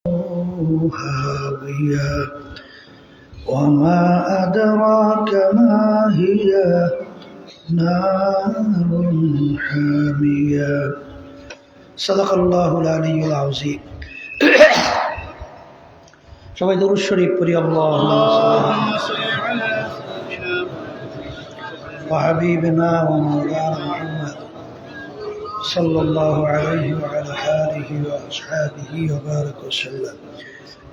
هاوية وما أدراك ما هي نار حامية صدق الله العلي العظيم সবাই দরুদ শরীফ পড়ি আল্লাহুম্মা সাল্লি আলা ওয়া হাবিবিনা ওয়া মাওলানা মুহাম্মদ সাল্লাল্লাহু আলাইহি ওয়া আলা আলিহি ওয়া আসহাবিহি ওয়া বারাক ওয়া সাল্লাম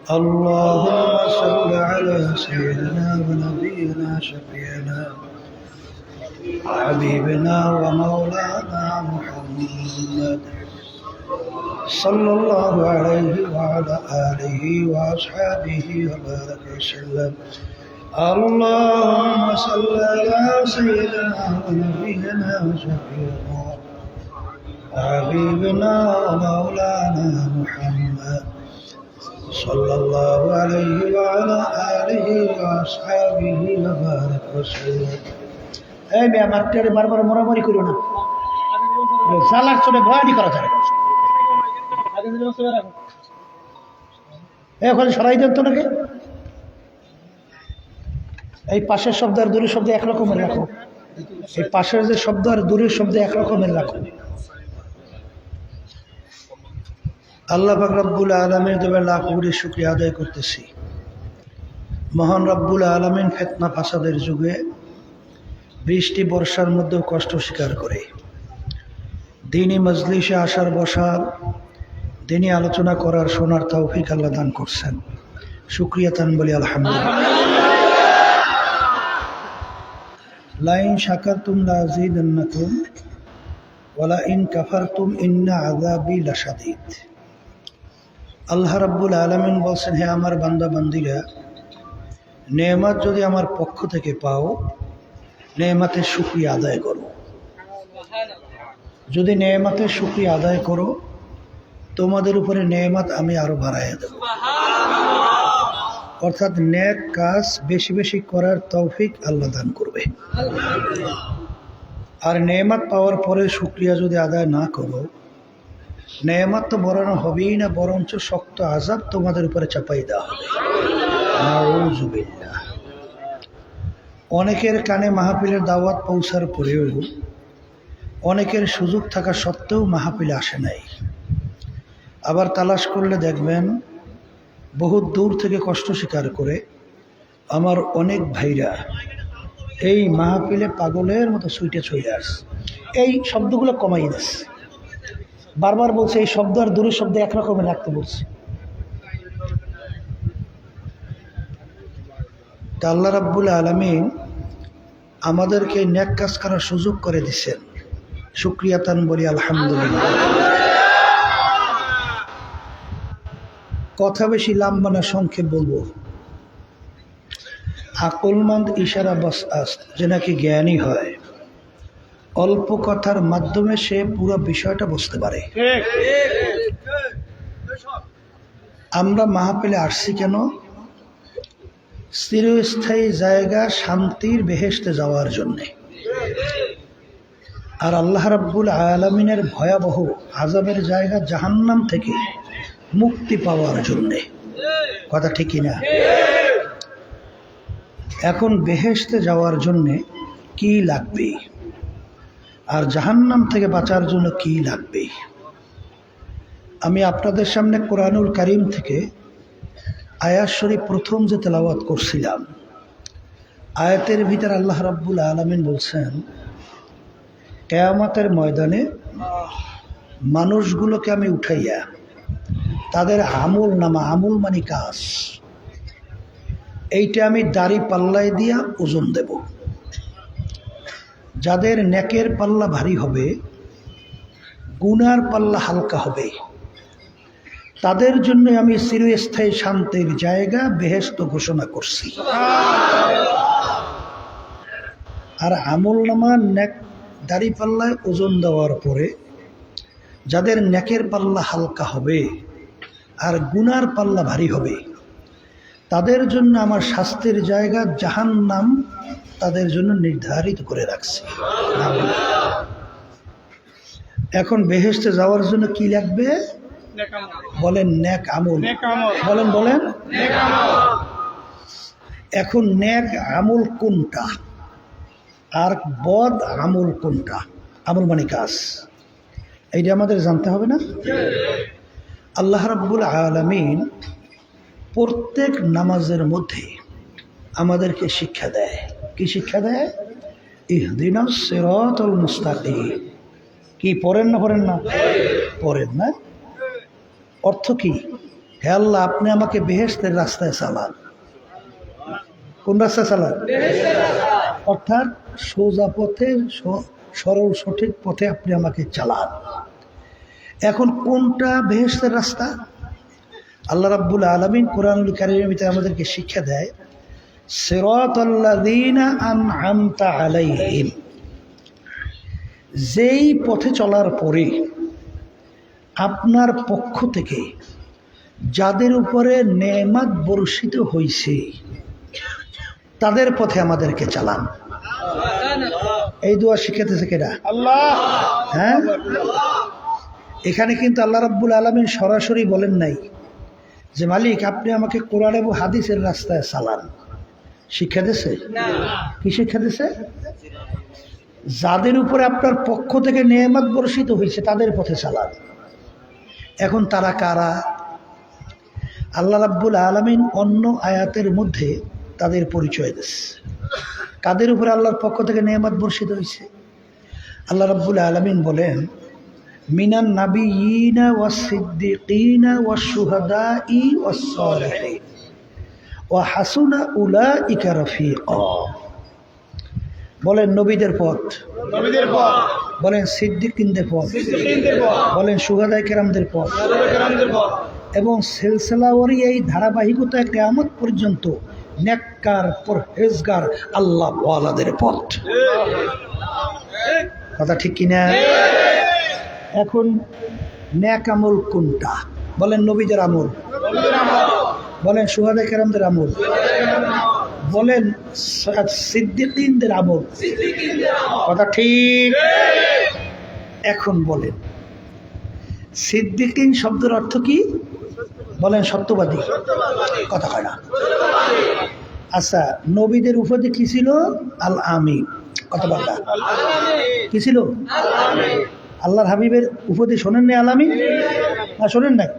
اللهم صل على سيدنا ونبينا شفيعنا وحبيبنا ومولانا محمد صلى الله عليه وعلى آله وأصحابه وبارك وسلم اللهم صل على سيدنا ونبينا وشفيعنا وحبيبنا ومولانا محمد صلى الله عليه وعلى آله وأصحابه وبارك وسلم এই মেয়ে মাত্রে বারবার মরামরি করো না সালার চলে ভয়ানি করা যায় ওখানে সরাই দেন তো নাকি এই পাশের শব্দ আর দূরের শব্দ একরকমের রাখো এই পাশের যে শব্দ আর দূরের শব্দ একরকমের রাখো আল্লাহ পাক রব্বুল আলামিন তবে লাখ কোটি শুকরিয়া আদায় করতেছি মহান রব্বুল আলামিন ফিতনা ফাসাদের যুগে বৃষ্টি বর্ষার মধ্যেও কষ্ট স্বীকার করে দ্বীনি মজলিসে আসার বসার দ্বীনি আলোচনা করার শোনার তৌফিক আল্লাহ দান করছেন শুকরিয়া তান বলি আলহামদুলিল্লাহ লাইন শাকারতুম লাযীদান্নাকুম ওয়ালা ইন কাফারতুম ইন্না আযাবি লাশাদীদ আল্লাহ রাব্বুল আলামিন বলছেন হে আমার বান্দা বান্দীরা নেয়ামত যদি আমার পক্ষ থেকে পাও নেয়ামতের শুকরিয়া আদায় করো যদি নেয়ামতের শুকরিয়া আদায় করো তোমাদের উপরে নেয়ামত আমি আরো বাড়াইয়া দেব অর্থাৎ নেক কাজ বেশি বেশি করার তৌফিক আল্লাহ দান করবে আর নেয়ামত পাওয়ার পরে শুকরিয়া যদি আদায় না করো নেয়ামত তো বরানো হবেই না বরঞ্চ শক্ত আযাব তোমাদের উপরে চাপাই দেওয়া হবে নাউযুবিল্লাহ অনেকের কানে মাহফিলের দাওয়াত পৌঁছার পরেও অনেকের সুযোগ থাকা সত্ত্বেও মাহফিলে আসে নাই আবার তালাশ করলে দেখবেন বহুত দূর থেকে কষ্ট স্বীকার করে আমার অনেক ভাইরা এই মাহফিলে পাগলের মতো সুইটে চলে আসে এই শব্দগুলো কমাই দিচ্ছে বারবার বলছে এই শব্দ আর দূরের শব্দ একরকমের রাখতে বলছে তা আল্লাহ রাব্বুল আলামিন আমাদেরকে নেক কাজ করার সুযোগ করে দিচ্ছেন শুকরিয়া তান বলি আলহামদুলিল্লাহ কথা বেশি লম্বা না সংক্ষেপ বলবো আকলমন্দ ইশারা বাস আস্ত যে নাকি জ্ঞানী হয় অল্প কথার মাধ্যমে সে পুরো বিষয়টা বুঝতে পারে আমরা মাহফিলে আসছি কেন চিরস্থায়ী জায়গা শান্তির বেহেশতে যাওয়ার জন্যে আর আল্লাহ রাব্বুল আলামিনের ভয়াবহ আযাবের জায়গা জাহান্নাম থেকে মুক্তি পাওয়ার জন্যে কথা ঠিকই না এখন বেহেশতে যাওয়ার জন্যে কি লাগবে আর জাহান্নাম থেকে বাঁচার জন্য কি লাগবে আমি আপনাদের সামনে কোরআনুল কারীম থেকে আয়াত শরীফ প্রথম যে তেলাওয়াত করছিলাম আয়াতের ভিতর আল্লাহ রাব্বুল আলামিন বলছেন কিয়ামতের ময়দানে মানুষগুলোকে আমি উঠাইয়া তাদের আমল নামা আমল মানে কাজ এইটা আমি দাড়ি পাল্লায় দিয়া ওজন দেব যাদের নেকের পাল্লা ভারী হবে গুনার পাল্লা হালকা হবে তাদের জন্য আমি চিরস্থায়ী শান্তির জায়গা বেহেশত ঘোষণা করছি আর আমল নামা নেক দাড়ি পাল্লায় ওজন দেওয়ার পরে যাদের নেকের পাল্লা হালকা হবে আর গুনার পাল্লা ভারী হবে তাদের জন্য আমার শাস্তির জায়গা জাহান্নাম তাদের জন্য নির্ধারিত করে রাখছি এখন বেহেশতে যাওয়ার জন্য কি লাগবে বলেন নেক আমল, বলেন বলেন। এখন নেক আমল কোনটা আর বদ আমল কোনটা? আমল মানে কাজ, এইটা আমাদের জানতে হবে না? আল্লাহ রাব্বুল আলামিন প্রত্যেক নামাজের মধ্যে আমাদেরকে শিক্ষা দেয়। কি শিক্ষা দেয়? ইহদিনাস সিরাতাল মুস্তাকিম। কি পড়েন না পড়েন না? পড়েন না। অর্থ কি? হে আল্লাহ, আপনি আমাকে বেহেশতের রাস্তায় চালান। কোন রাস্তায় চালান? অর্থাৎ সোজা পথে, সরল সঠিক পথে আপনি আমাকে চালান। এখন কোনটা বেহেশতের রাস্তা? আল্লাহ রাব্বুল আলামিন কোরআনুল কারীমের ভিতরে আমাদেরকে শিক্ষা দেয়, সিরাতাল্লাযীনা আন'আমতা আলাইহিম। যেই পথে চলার পরে আপনার পক্ষ থেকে যাদের উপরে নেয়ামত বর্ষিত হয়েছে তাদের পথে আমাদেরকে চালান। এই দোয়া শিখাতেছে কেডা? আল্লাহ। হ্যাঁ, এখানে কিন্তু আল্লাহ রাব্বুল আলামিন সরাসরি বলেন নাই যে মালিক আপনি আমাকে কোরআন এবং হাদিসের রাস্তায় চালান। শিক্ষা দিছে? কি শিক্ষা দিছে? যাদের উপরে আপনার পক্ষ থেকে নেয়ামত বর্ষিত হয়েছে তাদের পথে চালান। এখন তারা কারা? আল্লাহ রাব্বুল আলামিন অন্য আয়াতের মধ্যে তাদের পরিচয় দিচ্ছে। কাদের উপরে আল্লাহর পক্ষ থেকে নেয়ামত বর্ষিত হয়েছে? আল্লাহ রাব্বুল আলামিন বলেন, মিনান নাবিয়িনা ওয়াস সিদ্দিকিনা ওয়াস শুহাদাই ওয়াস সালিহিন ওয়া হাসুনা উলাইকা রাফিকা। বলেন নবীদের পথ, বলেন সিদ্দিকিনদের পথ, বলেন শুহাদায়ে কেরামদের পথ, এবং সিলসিলাওয়ারি এই ধারাবাহিকতা কিয়ামত পর্যন্ত নেককার পরহেজগার আল্লাহ ওয়ালাদের পথ। কথা ঠিক কিনা? এখন নেক আমল কোনটা? বলেন নবীদের আমল, বলেন শুহাদায়ে কেরামদের আমল, বলেন সিদ্দিকিনদের আমল। কথা ঠিক? এখন বলেন সিদ্দিকিন শব্দের অর্থ কি? বলেন সত্যবাদী। কথা কয় না। আচ্ছা, নবীদের উপাধি কি ছিল? আল আমিন। কথা বলটা কি ছিল? আল্লাহর হাবিবের উপাধি শোনেন নাই? আল আমিন না শোনেন নাই?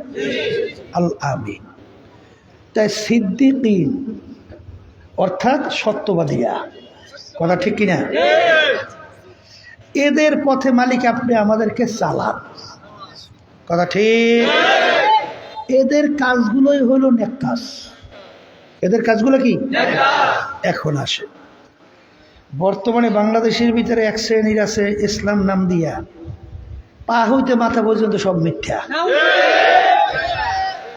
আল আমিন। তাই সিদ্দিকিন অর্থাৎ সত্যবাদীরা। কথা ঠিক কিনা? এদের পথে মালিক আপনি আমাদেরকে চালান। কথা ঠিক? এদের কাজগুলোই হলো নেক কাজ। এদের কাজগুলো কি? এখন আসে, বর্তমানে বাংলাদেশের ভিতরে এক শ্রেণীর আছে ইসলাম নাম দিয়া পা হইতে মাথা পর্যন্ত সব মিথ্যা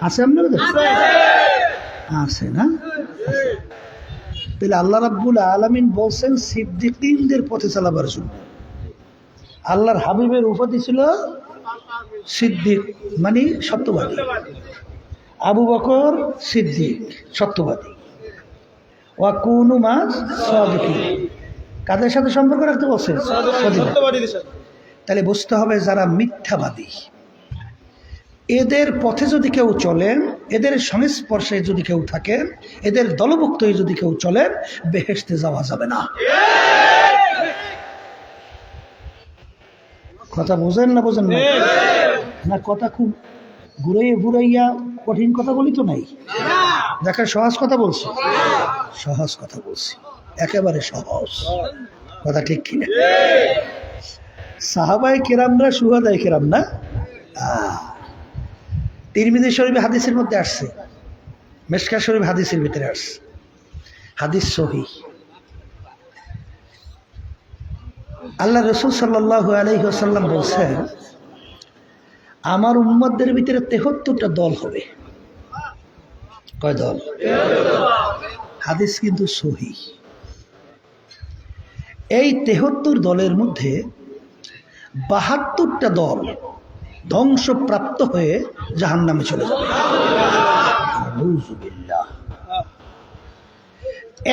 আছে। আপনার আছে না? তাহলে আল্লাহ রাব্বুল আলামিন বলছেন সিদ্দিকিনদের পথে চালাবার জন্য। আল্লাহর হাবিবের উপাধি ছিল সিদ্দিক, মানে সত্যবাদী। আবু বকর সিদ্দিক, সত্যবাদী। ওয়া কুনু মাস সাদিকিন, কাদের সাথে সম্পর্ক রাখতে বলছেন? সত্যবাদীদের সাথে। তাহলে বুঝতে হবে যারা মিথ্যাবাদী এদের পথে যদি কেউ চলেন, এদের সংস্পর্শে যদি কেউ থাকেন, এদের দলভুক্ত হয়ে যদি কেউ চলেন, বেহেশতে যাওয়া যাবে না। কথা বোঝেন না বোঝেন না? না কথা খুব ঘুরাইয়া ঘুরাইয়া কঠিন কথা বলি তো নাই, দেখা সহজ কথা বলছি, সহজ কথা বলছি, একেবারে সহজ। কথা ঠিক কিনা? সাহাবায়ে কেরামরা শুহাদায়ে কেরাম না? তিরমিজি শরীফ হাদিসের মধ্যে আসছে, মিশকাত শরীফ হাদিসের ভিতরে আসছে, হাদিস সহিহ। আল্লাহ রাসূল সাল্লাল্লাহু আলাইহি ওয়াসাল্লাম বলছেন, আমার উম্মতদের ভিতরে ৭৩টা দল হবে। কয় দল? হাদিস কিন্তু সহিহ। এই ৭৩ দলের মধ্যে ৭২টা দল ধ্বংসপ্রাপ্ত হয়ে জাহান্নামে চলে যাবে। নাউযুবিল্লাহ।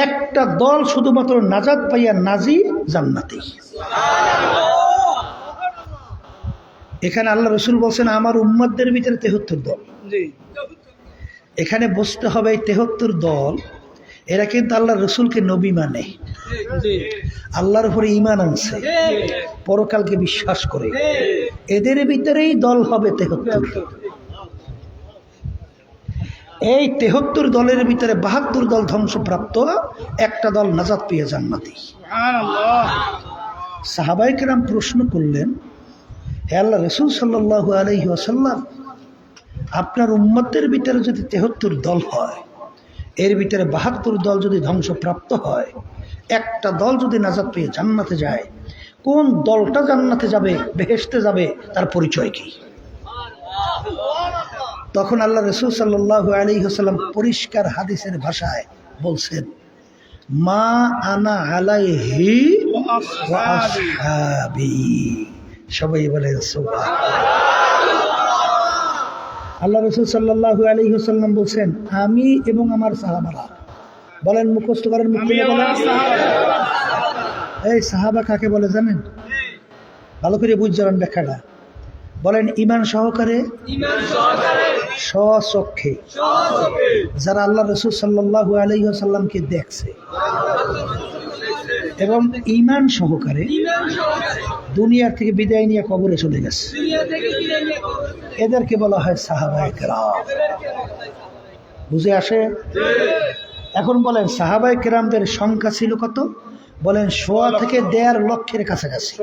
একটা দল শুধুমাত্র নাজাত পাইয়া নাজি জান্নাতি। এখানে আল্লাহ রসুল বলছেন আমার উম্মতদের ভিতরে 73 দল। এখানে বসতে হবে এই 73 দল, এরা কিন্তু আল্লাহ রসুলকে নবী মানে, আল্লাহর উপরে ঈমান আনছে, পরকালকে বিশ্বাস করে, এদের ভিতরেই দল হবে 73। এই 73 দলের ভিতরে 72 দল ধ্বংসপ্রাপ্ত, একটা দল নাজাত পেয়ে জান্নাতি। সাহাবায়ে কেরাম প্রশ্ন করলেন, হে আল্লাহ রসুল সাল্লাল্লাহু আলাইহি ওয়াসাল্লাম, আপনার উম্মতের ভিতরে যদি 73 দল হয়, এর ভিতরে 72 দল যদি ধ্বংসপ্রাপ্ত হয়, একটা দল যদি নাজাত পেয়ে জান্নাতে যায়, কোন দলটা জান্নাতে যাবে, বেহেশতে যাবে, তার পরিচয় কি? তখন আল্লাহ রসুল সাল্লাল্লাহু আলাইহি ওয়াসাল্লাম পরিষ্কার হাদিসের ভাষায় বলছেন, মা আনা আলাইহি ওয়া আসহাবি। সবাই বলে সুবহানাল্লাহ। আল্লাহ রসুল সাল্লাল্লাহু আলাইহি ওয়াসাল্লাম বলছেন, আমি এবং আমার সাহাবারা। বলেন, মুখস্থ করেন, মুখ খুলে বলেন। এই সাহাবা কাকে বলে জানেন? ভালো করে বুঝবেন ব্যাখ্যাটা। বলেন, ঈমান সহকারে, স্বচক্ষে যারা আল্লাহ রসুল সাল্লাল্লাহু আলাইহি ওয়াসাল্লামকে দেখছে এবং ঈমান সহকারে দুনিয়ার থেকে বিদায় নিয়ে কবরে চলে গেছে, এদেরকে বলা হয় সাহাবায়ে কেরাম। বুঝে আসে? এখন বলেন, সাহাবায়ে কেরামদের সংখ্যা ছিল কত? বলেন, 100 থেকে 1.5 লক্ষের কাছাকাছি।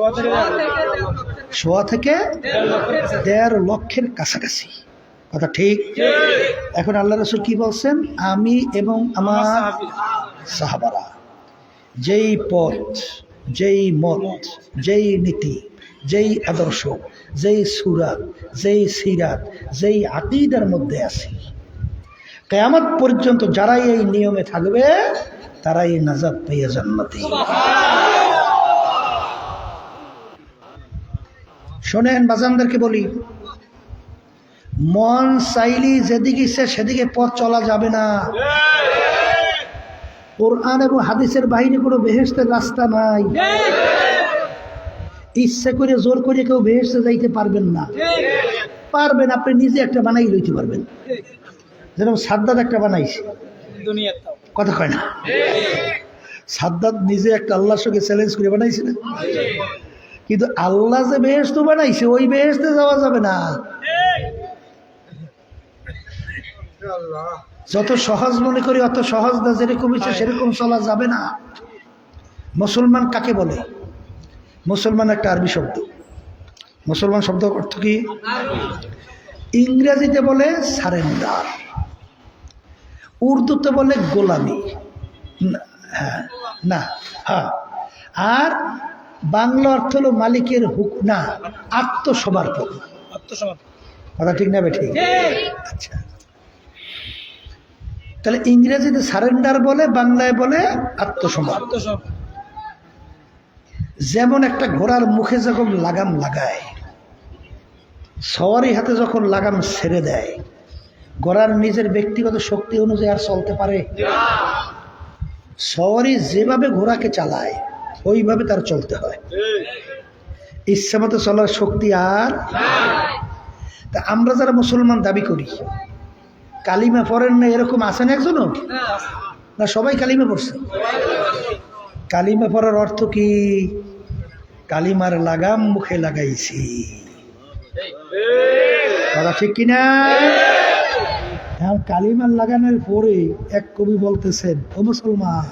100 থেকে 1.5 লক্ষের কাছাকাছি, কথা ঠিক? এখন আল্লাহ রসুল কি বলছেন? আমি এবং আমার সাহাবারা যেই পথ, যেই মত, যেই নীতি, যেই আদর্শ, যেই সুরাত, যেই সিরাত, যেই আকীদার মধ্যে আছি, কিয়ামত পর্যন্ত যারাই এই নিয়মে থাকবে তারাই নাজাত পেয়ে জান্নাতি। শোনেন, বাজানদেরকে বলি, মন চাইলি যেদিকে ইচ্ছে সেদিকে পথ চলা যাবে না। কোরআন এবং হাদিসের বাইরে কোনো বেহেশতের রাস্তা নাই। ইচ্ছে করে জোর করে কেউ বেহেশতে যাইতে পারবেন না। পারবেন, আপনি নিজে একটা বানাই লইতে পারবেন, যেরকম সাদ্দাত একটা বানাইছে, কথা কয় না? সাদ্দাত নিজে একটা আল্লাহর সঙ্গে চ্যালেঞ্জ করে বানাইছে না? কিন্তু আল্লাহ যে বেহেশত বানাইছে, ওই বেহেশতে যাওয়া যাবে না। যত সহজ মনে করি অত সহজ না, যেরকম ইচ্ছে সেরকম চলা যাবে না। মুসলমান কাকে বলে? মুসলমান একটা আরবি শব্দ। মুসলমান শব্দ অর্থ কি? ইংরেজিতে বলে সারেন্ডার, উর্দুতে বলে গোলামি, আর বাংলা অর্থ হলো মালিকের হুকুম, না, আত্মসমর্পণ। কথা ঠিক না? ঠিক। আচ্ছা, তাহলে ইংরেজিতে সারেন্ডার বলে, বাংলায় বলে আত্মসমর্পণ। যেমন একটা ঘোড়ার মুখে যখন লাগাম লাগায়, সওয়ারি হাতে যখন লাগাম ছেড়ে দেয়, ঘোড়ার নিজের ব্যক্তিগত শক্তি অনুযায়ী আর চলতে পারে? সওয়ারি যেভাবে ঘোড়াকে চালায় ওইভাবে তার চলতে হয়, ইচ্ছা মতো চলার শক্তি আর। তা আমরা যারা মুসলমান দাবি করি, কালিমা পড়েন না এরকম আছেন একজনও? না, সবাই কালিমা পড়ছে। কালিমা পড়ার অর্থ কি? কালিমার লাগাম মুখে লাগাইছি, কথা ঠিক কিনা? কালিমার লাগানোর পরে এক কবি বলতেছেন, ও মুসলমান,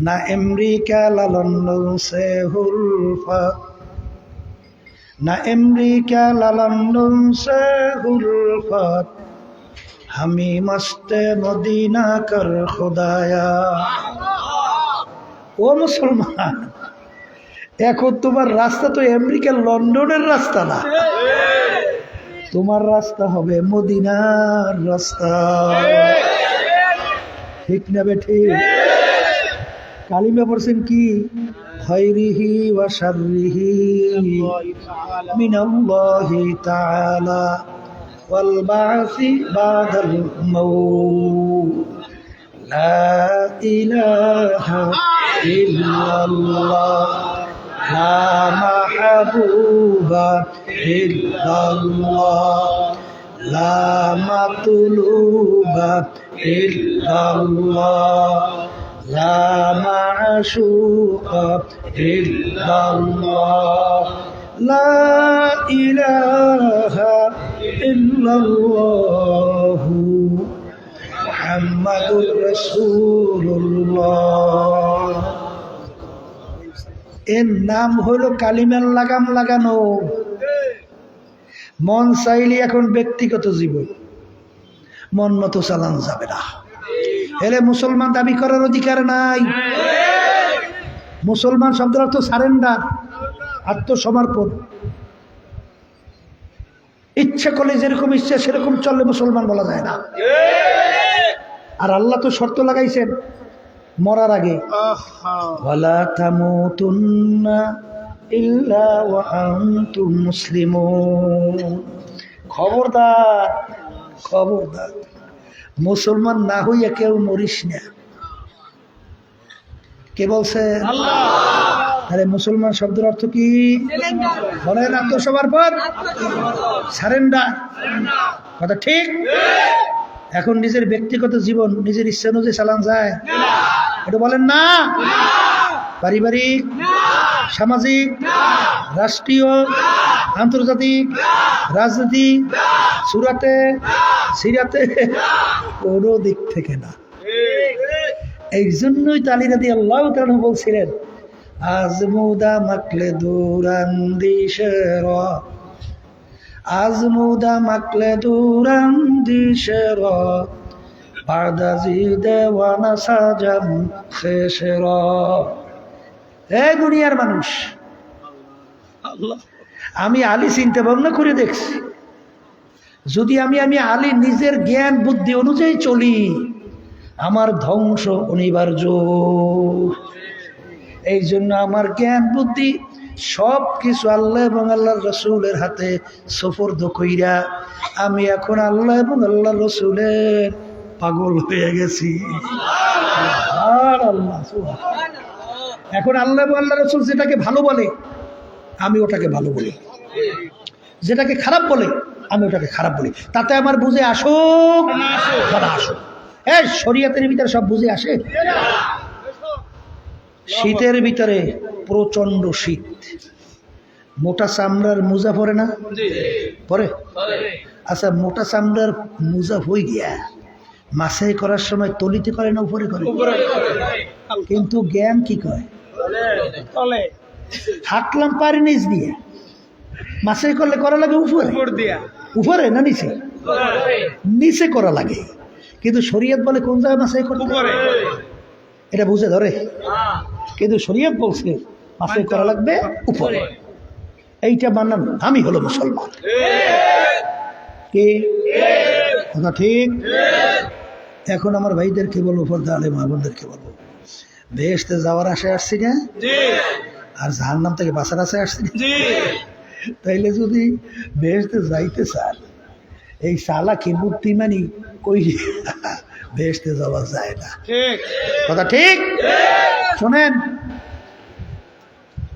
না আমেরিকা লন্ডন সে হুলফত, না আমেরিকা লন্ডন সে হুলফত, হামি মস্তে মদিনা কর খুদায়া। ও মুসলমান, এখন তোমার রাস্তা তো আমেরিকা লন্ডনের রাস্তা না, তোমার রাস্তা হবে মদিনার রাস্তা। ঠিক না বেঠিক? কালিমা পড়ছেন কি? খায়রিহি ওয়া শাররিহি মিনাল্লাহি তাআলা ওয়াল বা'সি বাদাল মাউত, লা ইলাহা ইল্লাল্লাহ লা মাহবুবা ইল্লাল্লাহ লা মাতলুবা ইল্লাল্লাহ লা মা'শুকা ইল্লাল্লাহ লা ইলাহা ইল্লাল্লাহু মুহাম্মাদুর রাসূলুল্লাহ। এর নাম হলো কালিমার লাগাম লাগানো। মন চাইলে এখন ব্যক্তিগত জীবন, মন মতো চালানো যাবে না। এলে মুসলমান দাবি করার অধিকার নাই। মুসলমান শব্দের অর্থ সারেন্ডার, আত্মসমর্পণ। ইচ্ছা করলে যেরকম ইচ্ছা সেরকম চললে মুসলমান বলা যায় না। আর আল্লাহ তো শর্ত লাগাইছেন মরার আগে, ওয়ালা তামুতুন্না ইল্লা ওয়া আনতুম মুসলিমুন। খবরদার খবরদার, মুসলমান না হইয়া কেউ মরিস না। কে বলছে? আল্লাহ। আরে মুসলমান শব্দের অর্থ কি বলেন? আত্মসমর্পণ, সারেন্ডার। কথা ঠিক? এখন নিজের ব্যক্তিগত জীবন নিজের ইচ্ছা অনুযায়ী চালান যায়? এটা বলেন না। পারিবারিক, সামাজিক, রাষ্ট্রীয়, আন্তর্জাতিক, রাজনীতি, সুরাতে সিরাতে কোনো দিক থেকে না। এই জন্যই আলী রাদিয়াল্লাহু তাআলা বলছিলেন, আজমুদা মাকলে দুরান্দিশের, আজমুদা মাকলে দুরান্দিশের, বাদাজি দেওয়ানা সাজাম শেষের। এই দুনিয়ার মানুষ, আমি আলী চিন্তা ভাবনা করে দেখছি, যদি আমি আলী নিজের জ্ঞান বুদ্ধি অনুযায়ী চলি, আমার ধ্বংস অনিবার্য। এই জন্য আমার জ্ঞান বুদ্ধি সব কিছু আল্লাহ এবং আল্লাহর রসুলের হাতে সুপর্দ কইরা আমি এখন আল্লাহ এবং আল্লাহর রসুলের পাগল হয়ে গেছি। আর আল্লাহ, এখন আল্লাহ এবং আল্লাহ রসুল যেটাকে ভালো বলে আমি ওটাকে ভালো বলি, যেটাকে খারাপ বলে আমি ওটাকে খারাপ বলি। তাতে আমার বুঝে আসুক না আসুক। এই শরীয়তের ভিতরে সব বুঝে আসে? শীতের ভিতরে প্রচন্ড শীত, মোটা চামড়ার মোজা পরে না? পরে। আচ্ছা, মোটা চামড়ার মোজা হয়ে গিয়া মাছাই করার সময় তলিতে করে না উপরে করে? কিন্তু জ্ঞান কি কয়? হাঁটলাম পারি নিচ দিয়ে, মাছাই করলে করা লাগে উপরে, উপরে না নিচে? নিচে করা লাগে। কিন্তু শরীয়ত বলে কোন জায়গায় মাছাই করতে? এটা বুঝে ধরে। কিন্তু শরীয়ত বলছে মাছাই করা লাগবে উপরে। এইটা মানলাম, আমি হলো মুসলমান। কি কথা ঠিক? এখন আমার ভাইদেরকে বলবো, পর্দা আলেম মা বোনদেরকে বলবো, বেহেশতে যাওয়ার আশায় আসছি না, আর জাহান্নাম থেকে বাঁচার আশায় আসছি না। তাইলে যদি বেহেশতে যাইতে চান, এই চালাকি বুদ্ধিমানি কই বেহেশতে যাওয়া যায় না। কথা ঠিক? শোনেন,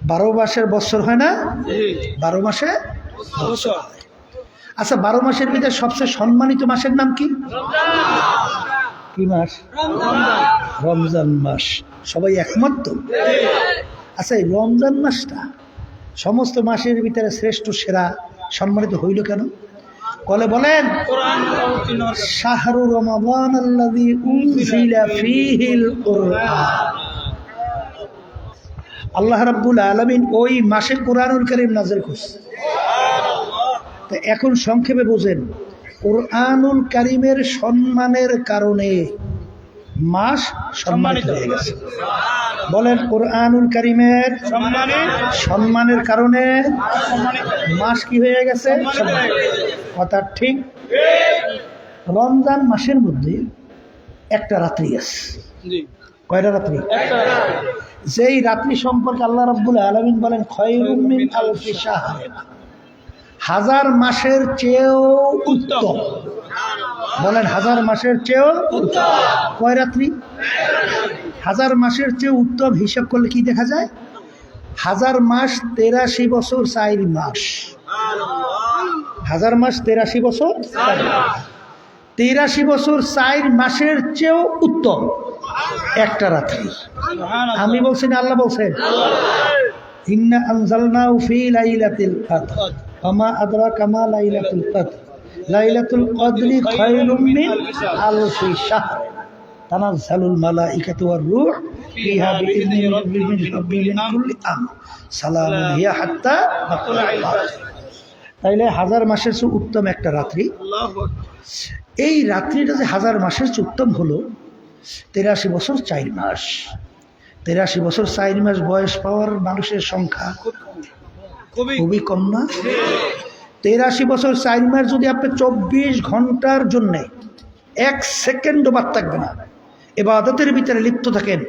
12 মাসের বছর হয় না? 12 মাসে বছর। আচ্ছা, 12 মাসের ভিতরে সবচেয়ে সম্মানিত মাসের নাম কি? কি মাস? রমজান মাস। সবাই একমত তো? আচ্ছা, এই রমজান মাসটা সমস্ত মাসের ভিতরে শ্রেষ্ঠ, সেরা, সম্মানিত হইল কেন? কলে বলেন, শাহরু রমাদান আল্লাযী উনজিলা ফীহিল কুরআন। আল্লাহ রাব্বুল আলামিন ওই মাসে কোরআনুল কারীম নাযিল করছে। তো এখন সংক্ষেপে বোঝেন, কোরআনুল কারীমের সম্মানের কারণে মাস সম্মানিত হয়ে গেছে। বলেন, কোরআনুল কারীমের সম্মানের কারণে মাস কি হয়ে গেছে? কথা ঠিক? রমজান মাসের মধ্যে একটা রাত্রি আছে। কয়টা রাত্রি? যেই রাত্রি সম্পর্কে আল্লাহ রাব্বুল আলামিন বলেন, খায়রুম মিন আলফি শাহর, 1000 মাসের চেয়েও উত্তম। বলেন, 1000 মাসের চেয়েও উত্তম। কয় রাত্রি? 1000 মাসের চেয়ে উত্তম। হিসাব করলে কি দেখা যায়? 1000 মাস 83 বছর 4 মাস। 1000 মাস 83 বছর 83 বছর 4 মাসের চেয়েও উত্তম একটা রাত্রি। আমি বলছি না, আল্লাহ বলছেন ইন্না আনজালনাহু ফি লাইলাতিল কদর ওয়া মা আদরাকা মা লাইলাতুল কদর লাইলাতুল কদরি খায়রুম মিন আলফি শাহর তানাজ্জালুল মালাইকাতু ওয়ার রূহ ফিহা বিইذনি রাব্বিহিম মিন কুল্লি আমর সালামুন হিয়া হাত্তা মাতলা'ল ফাজর। তাইলে 1000 মাসের চেয়ে উত্তম একটা রাত্রি। এই রাত্রিটা যে 1000 মাসের চেয়ে উত্তম হলো 83 বছর 4 মাস। 83 বছর 4 মাস বয়স পাওয়ার মানুষের সংখ্যা খুবই কম না? 83 বছর 4 মাস যদি আপনি 24 ঘন্টার জন্যে 1 সেকেন্ডও বাদ থাকবে না ইবাদতের ভিতরে লিপ্ত থাকেন,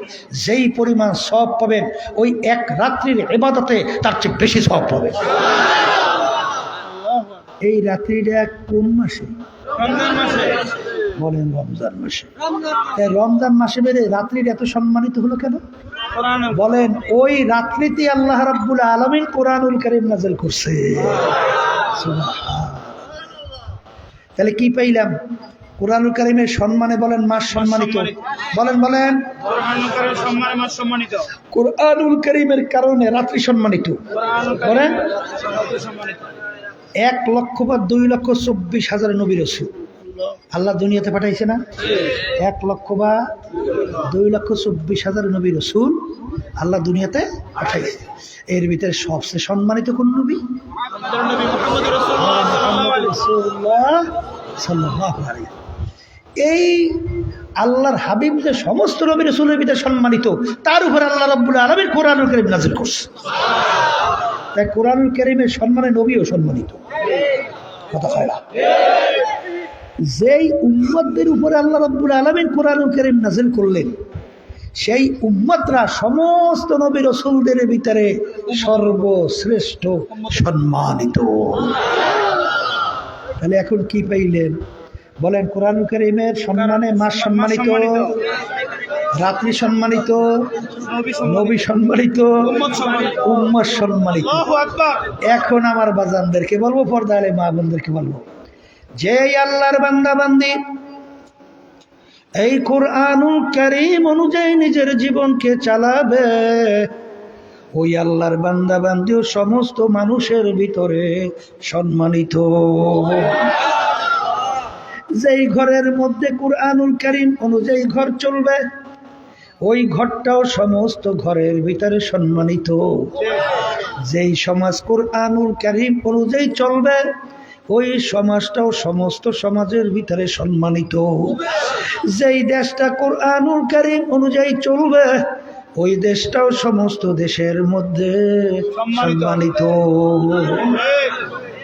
যেই পরিমাণ সওয়াব পাবেন ওই এক রাত্রির ইবাদতে তার চেয়ে বেশি সওয়াব পাবেন। এই রাত্রিটা কোন মাসে? রমজান মাসে। বলেন রমজান মাসে। রমজান মাসে বেড়ে রাত্রির এত সম্মানিত হলো কেন? বলেন ওই রাত্রিতে আল্লাহ রাব্বুল আলামিন কোরআনুল কারীম নাযিল করছে। তাহলে কি পাইলাম? কোরআনুল কারীমের সম্মানে বলেন মাস সম্মানিত। বলেন কোরআনুল কারীমের কারণে রাত্রি সম্মানিত। বলেন 1,02,24,000 নবী রাসূল আল্লাহ দুনিয়াতে পাঠাইছে না? 1,02,24,000 নবী রাসূল আল্লাহ দুনিয়াতে পাঠাইছে। এর ভিতরে সবচেয়ে সম্মানিত কোন নবী? এই আল্লাহর হাবিব যে সমস্ত নবী রাসূলের ভিতরে সম্মানিত, তার উপর আল্লাহ রাব্বুল আলামিন কোরআনুল কারীম নাযিল করছে। তাই কোরআনুল কারীমের সম্মানে নবীও সম্মানিত। কথা হয় না? যেই উম্মতদের উপরে আল্লাহ রাব্বুল আলামিন কোরআনুল কারীম নাযিল করলেন, সেই উম্মতরা সমস্ত নবী রাসূলদের ভিতরে সর্বশ্রেষ্ঠ সম্মানিত। তাহলে এখন কি পাইলেন? বলেন কোরআনুল কারীমের সম্মানে মাস সম্মানিত, রাত্রি সম্মানিত, নবী সম্মানিত, উম্মত সম্মানিত। এখন আমার বাজানদেরকে বলবো, পর্দালে মা বোনদেরকে বলবো, যে আল্লাহর বান্দা বান্দি এই কোরআনুল কারীম অনুযায়ী নিজের জীবনকে চালাবে, ওই আল্লাহর বান্দা বান্দিও সমস্ত মানুষের ভিতরে সম্মানিত। যেই ঘরের মধ্যে কোরআনুল কারীম অনুযায়ী ঘর চলবে, ওই ঘরটাও সমস্ত ঘরের ভিতরে সম্মানিত। যেই সমাজ কোরআনুল কারীম অনুযায়ী চলবে, ওই সমাজটাও সমস্ত সমাজের ভিতরে সম্মানিত। যেই দেশটা কোরআনুল কারীম অনুযায়ী চলবে, ওই দেশটাও সমস্ত দেশের মধ্যে সম্মানিত।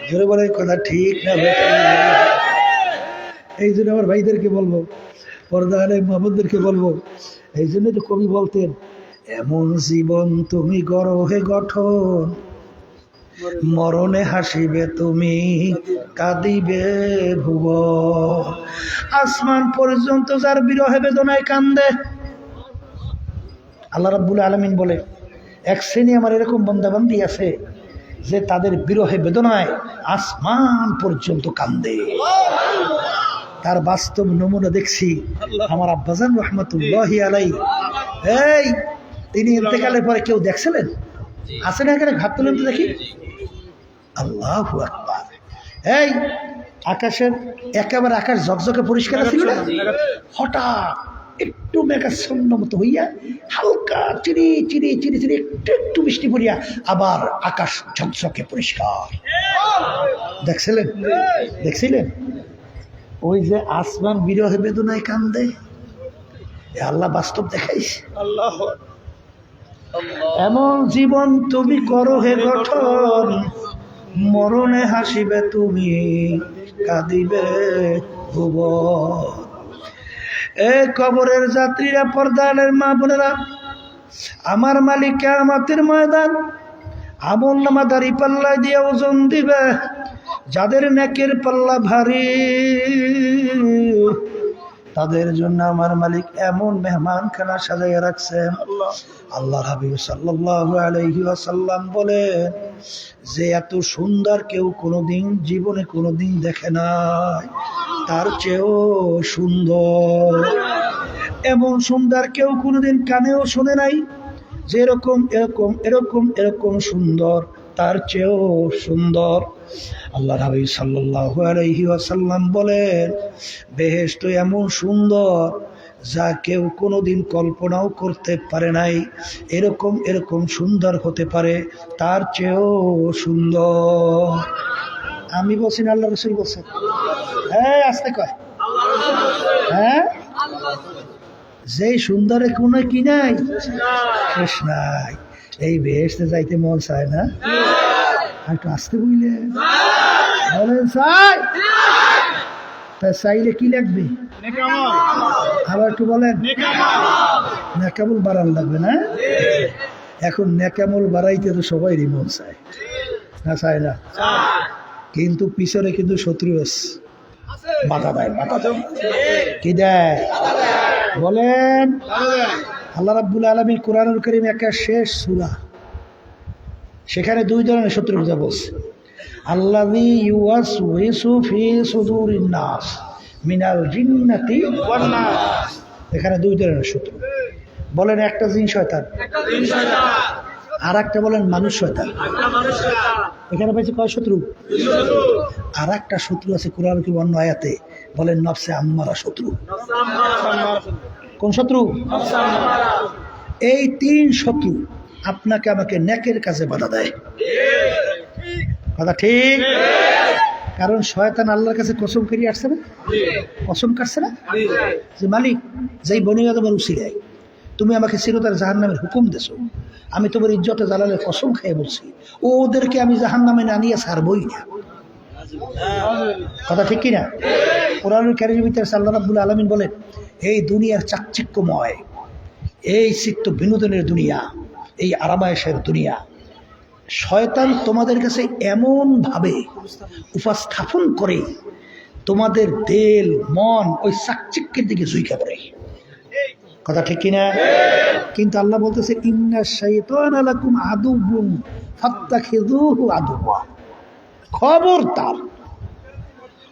জোরে বলে কথা ঠিক না? এই জন্য আমার ভাইদেরকে বলবো, পর্দালে মাহমুদদেরকে বলবো, এই জন্য তো কবি বলতেন, এমন জীবন তুমি গড়ো হে গঠন, মরণে হাসিবে তুমি কাঁদিবে ভুবন। আসমান পর্যন্ত যার বিরহে বেদনায় কান্দে, আল্লাহ রাব্বুল আলামিন বলে এক শ্রেণী আমার এরকম বান্দাবান্দি আছে যে তাদের বিরহে বেদনায় আসমান পর্যন্ত কান্দে। তার বাস্তব নমুনা দেখছি আমার আব্বাজান রহমতুল্লাহি আলাইহি। এই তিনি ইন্তেকালের পরে কেউ দেখছিলেন? আছে না এখানে? ঘাট তুলেন তো দেখি। আল্লাহু আকবার। এই আকাশের একেবারে আকাশ ঝকঝকে পরিষ্কার ছিল না, হঠাৎ একটু মেঘাচ্ছন্ন মতো হইয়া হালকা চিরি চিরি চিরি চিরি একটু একটু বৃষ্টি পড়িয়া আবার আকাশ ঝকঝকে পরিষ্কার। দেখছিলেন? দেখছিলেন? ওই যে আসমান বিরহে বেদনায় কান্দে, আল্লাহ বাস্তব দেখাইছে। এমন জীবন তুমি করো হে গঠন, মরণে হাসিবে তুমি কাঁদিবে ভুবন। এ কবরের যাত্রীরা, পর্দালের মা বোনেরা, আমার মালিক কিয়ামতের ময়দান আমল নামা দাড়ি পাল্লা দিয়ে ওজন দিবে। যাদের নেকের পাল্লা ভারী, তাদের জন্য আমার মালিক এমন মেহমান খানা সাজাইয়া রাখছেন। আল্লাহ হাবিব সাল্লাল্লাহু আলাইহি ওয়াসাল্লাম বলেন যে এত সুন্দর কেউ কোনোদিন জীবনে কোনোদিন দেখে নাই, তার চেয়েও সুন্দর। এমন সুন্দর কেউ কোনোদিন কানেও শোনে নাই, যেরকম এরকম এরকম এরকম সুন্দর, তার চেয়েও সুন্দর। আল্লাহ হাবিব সাল্লাল্লাহু আলাইহি ওয়াসাল্লাম বলেন বেহেশত এমন সুন্দর যা কেউ কোনোদিন কল্পনাও করতে পারে নাই, এরকম এরকম সুন্দর হতে পারে, তার চেয়েও সুন্দর। আমি বলছি না, আল্লাহ রাসূল বলছেন। হ্যাঁ, আসতে কয়। হ্যাঁ, যেই সুন্দরে কোনো কি নাই, শেষ নাই। এই বেহেশতে যাইতে মন চায় না? একটু আসতে বুঝলে বলেন চাই, তা চাইলে কি লাগবে? আবার একটু বলেন, নেকামল বাড়ান লাগবে না? এখন নেকামল বাড়াইতে তো সবাই মন চায় না, চায় না? কিন্তু পিছনে কিন্তু শত্রু আছে, বাধা দেয়, বাধা দেয়। কি দেয় বলেন? আল্লাহ রাব্বুল আলামিন কোরআনুল কারীম একটা শেষ সূরা, সেখানে দুই ধরনের শত্রুর কথা বলছে। আল্লাযী ইউওয়াসওয়িসু ফি সুদুরিন নাস মিনাল জিন্নাতি ওয়ান নাস। এখানে দুই ধরনের শত্রু। বলেন একটা জিন শয়তান, আর একটা বলেন মানুষ শয়তান। এখানে পাইছে কয় শত্রু? আর একটা শত্রু আছে কোরআন কি অন্য আয়াতে বলেন নফসে আম্মারা শত্রু। কোন শত্রু? এই তিন শত্রু আপনাকে আমাকে নেকের কাজে বাধা দেয়। কথা ঠিক? কারণ শয়তান আল্লাহর কাছে কসম করিয়ে আসছে না, কসম কাটছে না যে মালিক যেই বনি আদমের উসিলায় তুমি আমাকে চিরতরে জাহান্নামের হুকুম দেছো, আমি তোমার ইজ্জতে জালালের কসম খেয়ে বলছি ওদেরকে আমি জাহান্নামে না নিয়ে ছাড়বই না। কথা ঠিক কিনা? কোরআনুল কারীমের ভিতরে আল্লাহ রাব্বুল আলামিন বলেন এই দুনিয়ার চাকচিক্যময়, এই চিত্ত বিনোদনের দুনিয়া, এই আরামায়েশের দুনিয়া শয়তান তোমাদের কাছে এমনভাবে উপস্থাপন করে তোমাদের দিল মন ওই চাকচিক্যের দিকে ঝুঁকে পড়ে। কথা ঠিক কিনা? কিন্তু আল্লাহ বলতেছে ইন্না শাইতানা লাকুম আদুউন ফাত্তাখিযুহু আদুওয়া। খবরদার,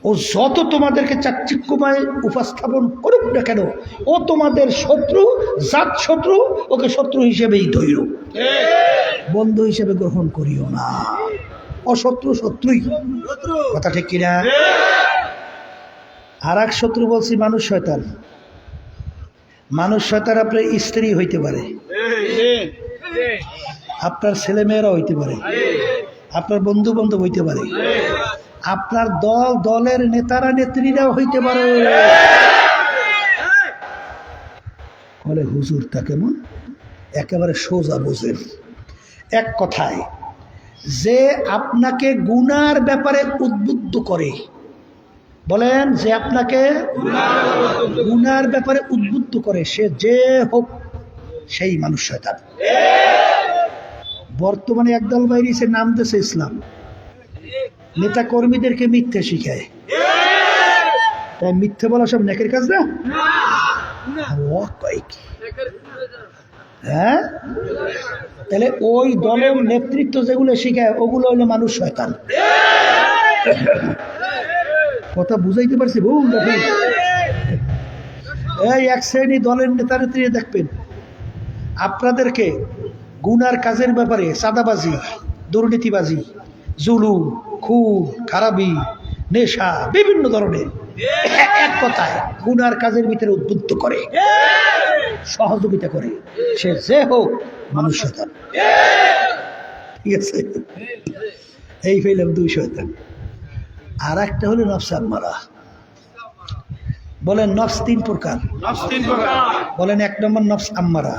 ও যত তোমাদেরকে চাকচিক্যময় উপস্থাপন করুক না কেন, ও তোমাদের শত্রু, জাত শত্রু, ওকে শত্রু হিসেবেই ধরো, বন্ধু হিসেবে গ্রহণ করিও না। অশত্রু শত্রুই। কথা ঠিক কিনা? আর এক শত্রু বলছি মানুষ শয়তান। মানুষ শয়তান আপনার স্ত্রী হইতে পারে, আপনার ছেলে মেয়েরা হইতে পারে, আপনার বন্ধু বান্ধব হইতে পারে, আপনার দলের নেতারা নেত্রীরাও হইতে পারে। বলে হুজুর তা কেমন? একেবারে সোজা বোঝেন। এক কথায় যে আপনাকে গুনার ব্যাপারে উদ্বুদ্ধ করে, বলেন যে আপনাকে গুনার ব্যাপারে উদ্বুদ্ধ করে, সে যে হোক সেই মানুষ শয়তান। বর্তমানে একদল বাইরে সে নাম দিয়েছে ইসলাম, নেতা কর্মীদেরকে মিথ্যে শিখায়। তাই মিথ্যে বলা সব নেকের কাজ না? হ্যাঁ, তাহলে ওই দলের নেতৃত্ব যেগুলো শিখায় ওগুলো হইলো মানুষ শয়তান। কথা বুঝাইতে পারছি? ভুল দেখেন, এই এক শ্রেণী দলের নেতা নেত্রী দেখবেন আপনাদেরকে গুনার কাজের ব্যাপারে চাঁদাবাজি, দুর্নীতিবাজি, জুলুম, খুন, খারাপি, নেশা, বিভিন্ন ধরনের এক কথায় গুনার কাজের ভিতরে উদ্বুদ্ধ করে, সহযোগিতা করে, সে যে হোক মানুষ শয়তান। ঠিক আছে, এই হইলাম দুই শয়তান। আর একটা হলো নফস আম্মারা। বলেন নফস তিন প্রকার। বলেন এক নম্বর নফস আম্মারা,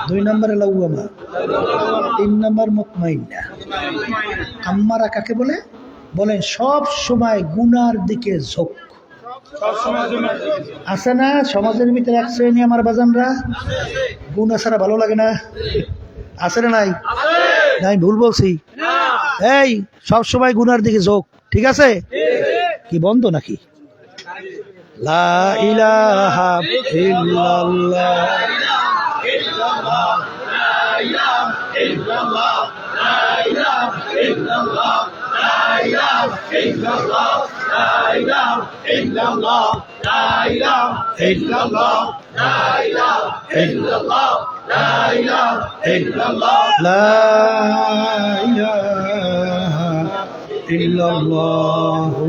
দুই নম্বরে লাওয়ামা, তিন নম্বর মুতমাইন্না। আম্মারা কাকে বলে? বলেন সব সময় গুনার দিকে ঝোঁক। আছে না সমাজের ভিতরে এক শ্রেণী আমার বাজানরা গুনাহ ছাড়া ভালো লাগে না? আছে না নাই? নাই ভুল বলছি? এই সব সময় গুনার দিকে ঝোঁক, ঠিক আছে? কি বন্ধ নাকি? লা ইলাহা ইল্লাল্লাহ লা ইলাহা ইল্লাল্লাহু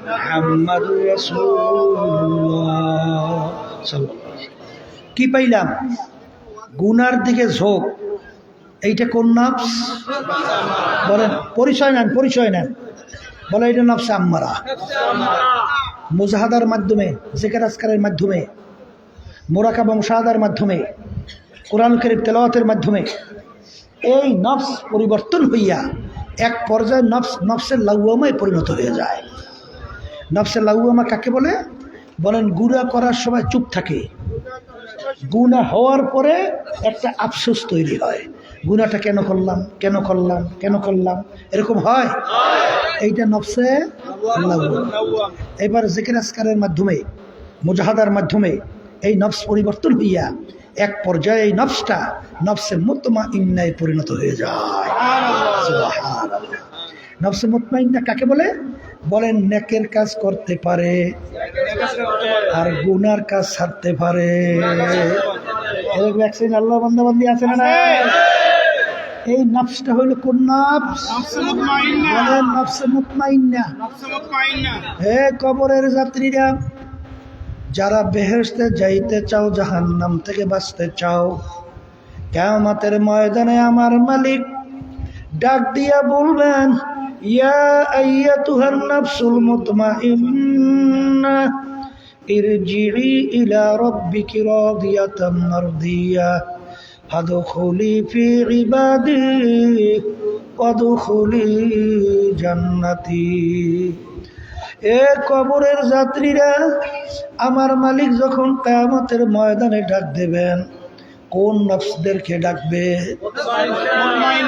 মুহাম্মাদুর রাসূলুল্লাহ। কি পাইলাম? গুনার দিকে ঝোঁক। এইটা কোন নফস? বলেন, পরিচয় নেন, পরিচয় নেন। বলে এটা নফসে আম্মারা। মুজাহাদার মাধ্যমে, জিকির আজকারের মাধ্যমে, মুরাকাবা মুশাহাদার মাধ্যমে, কোরআন কারীম তেলাওয়াতের মাধ্যমে এই নফস পরিবর্তন হইয়া এক পর্যায়ে নফসের লাউয়ামায় পরিণত হয়ে যায়। নফসের লাউয়ামা কাকে বলে? বলেন, গুনাহ করার সময় চুপ থাকে, গুনাহ হওয়ার পরে একটা আফসোস তৈরি হয়, গুনাহটা কেন করলাম, কেন করলাম, কেন করলাম, এরকম হয়। এইটা নফসে লাউয়ামা। এবার জিকির আজকারের মাধ্যমে, মুজাহাদার মাধ্যমে এই নফস পরিবর্তন হইয়া এক পর্যায়ে এই নফসটা নফসে মুতমাইন্নায় পরিণত হয়ে যায়। সুবহানাল্লাহ। নফসে মুতমাইন্না কাকে বলে? বলেন, নেকের কাজ করতে পারে আর গুনার কাজ ছাড়তে পারে। এরকম একদিন আল্লাহ বান্দাবান্দি আছে না? এই নফসটা হইল কোন নফস? বলেন, নফসে মুতমাইন্না। হে কবরের যাত্রীরা, যারা বেহেশতে যাইতে চাও, জাহান্নাম থেকে বাঁচতে চাও, কিয়ামতের ময়দানে আমার মালিক ডাক দিয়া বলবেন, ইয়া আইয়াতুহান নাফসুল মুতমাইন্না ইরজিই ইলা রাব্বিকি রাদিয়াতাম মারদিয়া ফাদখুলি ফি ইবাদি ওয়াদখুলি জান্নাতি। এ কবরের যাত্রীরা, আমার মালিক যখন কিয়ামতের ময়দানে ডাক দেবেন, কোন নফসদেরকে ডাকবে?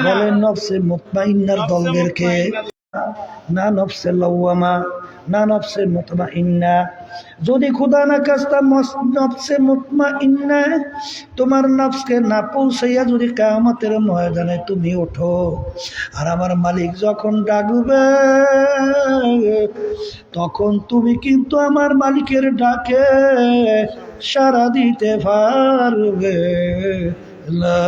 বলেন, নফসে মুতমাইন্নার দলদেরকে, না নফসে লাওয়ামা, না নফসে মুতমাইন্না। যদি খোদা না খাস্তা নফসে মুতমাইন্না তোমার নফসকে না পৌঁছাইয়া যদি কিয়ামতের ময়দানে তুমি ওঠো, আর আমার মালিক যখন ডাকবে, তখন তুমি কিন্তু আমার মালিকের ডাকে সাড়া দিতে পারবে না।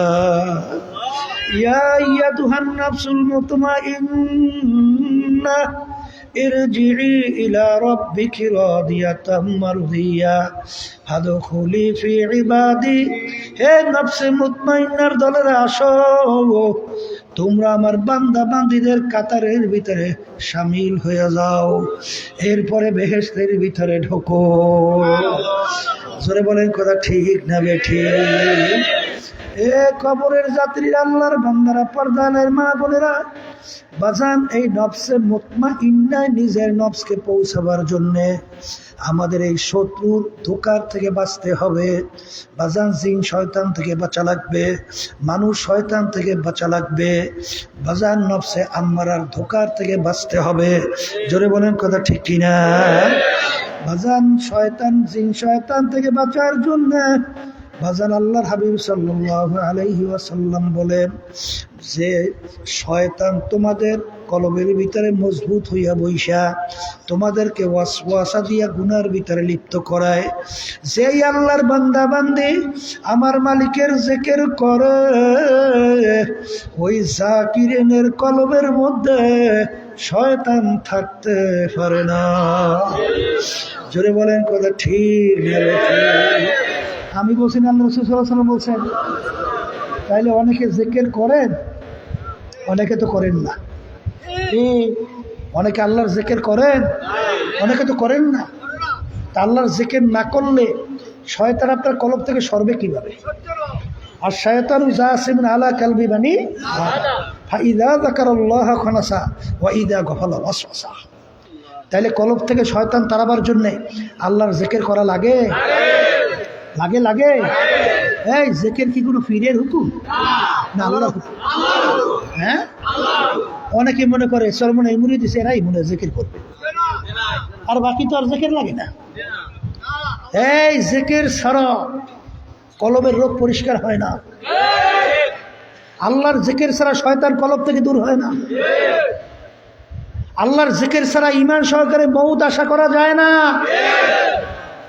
ইয়া আইয়াতুহান নাফসুল মুতমাইন্না ইরজিই ইলা রাব্বিকি রাদিয়াতাম মারদিয়া ফাদখুলি ফি ইবাদি। হে নফসে মুতমাইন্নার দলেরা, আসো, তোমরা আমার বান্দা বান্দীদের কাতারের ভিতরে শামিল হয়ে যাও, এরপরে বেহেশতের ভিতরে ঢোকো। জোরে বলেন, কথা ঠিক না বেঠিক? এ কবরের যাত্রীরা, আল্লাহর বান্দারা, পর্দানের মা বোনেরা, বাজান, এই নফসে মুতমাইন্নায় নিজের নফসকে পৌঁছাবার জন্যে আমাদের এই শত্রুর ধোঁকার থেকে বাঁচতে হবে। বাজান, জিন শয়তান থেকে বাঁচা লাগবে, মানুষ শয়তান থেকে বাঁচা লাগবে। বাজান, নফসে আম্মারার ধোঁকার থেকে বাঁচতে হবে। জোরে বলেন, কথা ঠিক কিনা? বাজান, শয়তান, জিন শয়তান থেকে বাঁচার জন্য বাজান আল্লাহর হাবিব সাল্লাল্লাহু আলাইহি ওয়াসাল্লাম বলেন যে শয়তান তোমাদের কলবের ভিতরে মজবুত হইয়া বইসা তোমাদেরকে ওয়াসওয়াসা দিয়া গুনার ভিতরে লিপ্ত করায়। যেই আল্লাহর বান্দা বান্দি আমার মালিকের জিকির করে, ওই জাকিরিনের কলবের মধ্যে শয়তান থাকতে পারে না। জোরে বলেন, কথা ঠিক না? আমি বলছি না, আল্লাহ রাসূল সাল্লাল্লাহু আলাইহি ওয়াসাল্লাম বলছেন। তাইলে অনেকে জিকির করেন, অনেকে তো করেন না। অনেকে আল্লাহর জিকির করেন, অনেকে তো করেন না। তা আল্লাহর জিকির না করলে শয়তান আপনার কলব থেকে সরবে কিভাবে? আর শয়তানু জাসিমুন আলা কালবি বানি ফাইদা যাকারাল্লাহ খানাসা ওয়া ইদা গাফালা ওয়াসওয়াসা। তাইলে কলব থেকে শয়তান তাড়াবার জন্য আল্লাহর জিকির করা লাগে? লাগে লাগে। এই জিকির কি কোনো পীরের হুকুম না আল্লাহর হুকুম? হ্যাঁ, অনেকে মনে করে চরমনে এই মুড়ি দিছে, এরাই মনে জিকির করবে। আর বাকি তো আর জিকির লাগে না। এই জিকির ছাড়া কলবের রোগ পরিষ্কার হয় না। আল্লাহর জিকির ছাড়া শয়তান কলব থেকে দূর হয় না। আল্লাহর জিকির ছাড়া ঈমান সহকারে মউত আশা করা যায় না।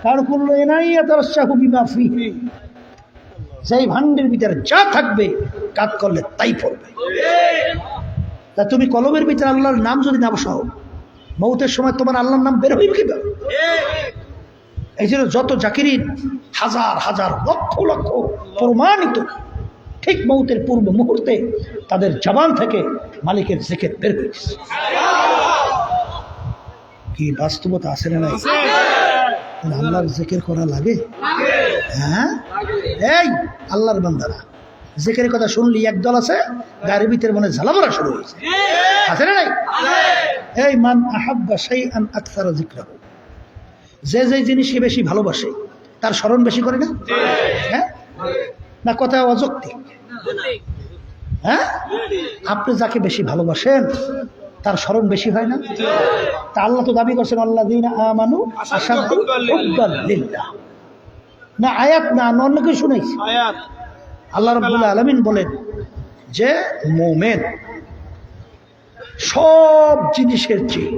কারণ কুল্লু ইনাইয়াতারশাহু বিমা ফিহি, যেই ভান্ডের ভিতরে যা থাকবে কাজ করলে তাই পড়বে। তা তুমি কলবের ভিতরে আল্লাহর নাম যদি না বসাও, মউতের সময় তোমার আল্লাহর নাম বের হইবে কিভাবে? এই জন্য যত জাকিরিন হাজার হাজার লক্ষ লক্ষ প্রমাণিত ঠিক মউতের পূর্ব মুহূর্তে তাদের জবান থেকে মালিকের জিকির বের হয়েছে। কি বাস্তবতা আছে না নাই? আল্লাহর জিকির করা লাগে। হ্যাঁ, এই আল্লাহর বান্দারা জিকিরের কথা শুনলি একদল আছে গাড়ির ভিতরে মনে ঝালামরা শুরু হয়েছে, আছে না নাই? এই মান আহাব্বা শাইআন আকসারা যিকরাহু, যে যে জিনিসকে বেশি ভালোবাসে তার স্মরণ বেশি করে না? হ্যাঁ না, কথা অযৌক্তিক? হ্যাঁ, আপনি যাকে বেশি ভালোবাসেন তার স্মরণ বেশি হয় না? তা আল্লাহ তো দাবি করছেন আল্লাযীনা আমানু আশাদ্দু হুব্বান লিল্লাহ। না আয়াত না, অন্য কিছু শুনেছি। আল্লাহ রাব্বুল আলামিন বলেন যে মুমিন সব জিনিসের চেয়ে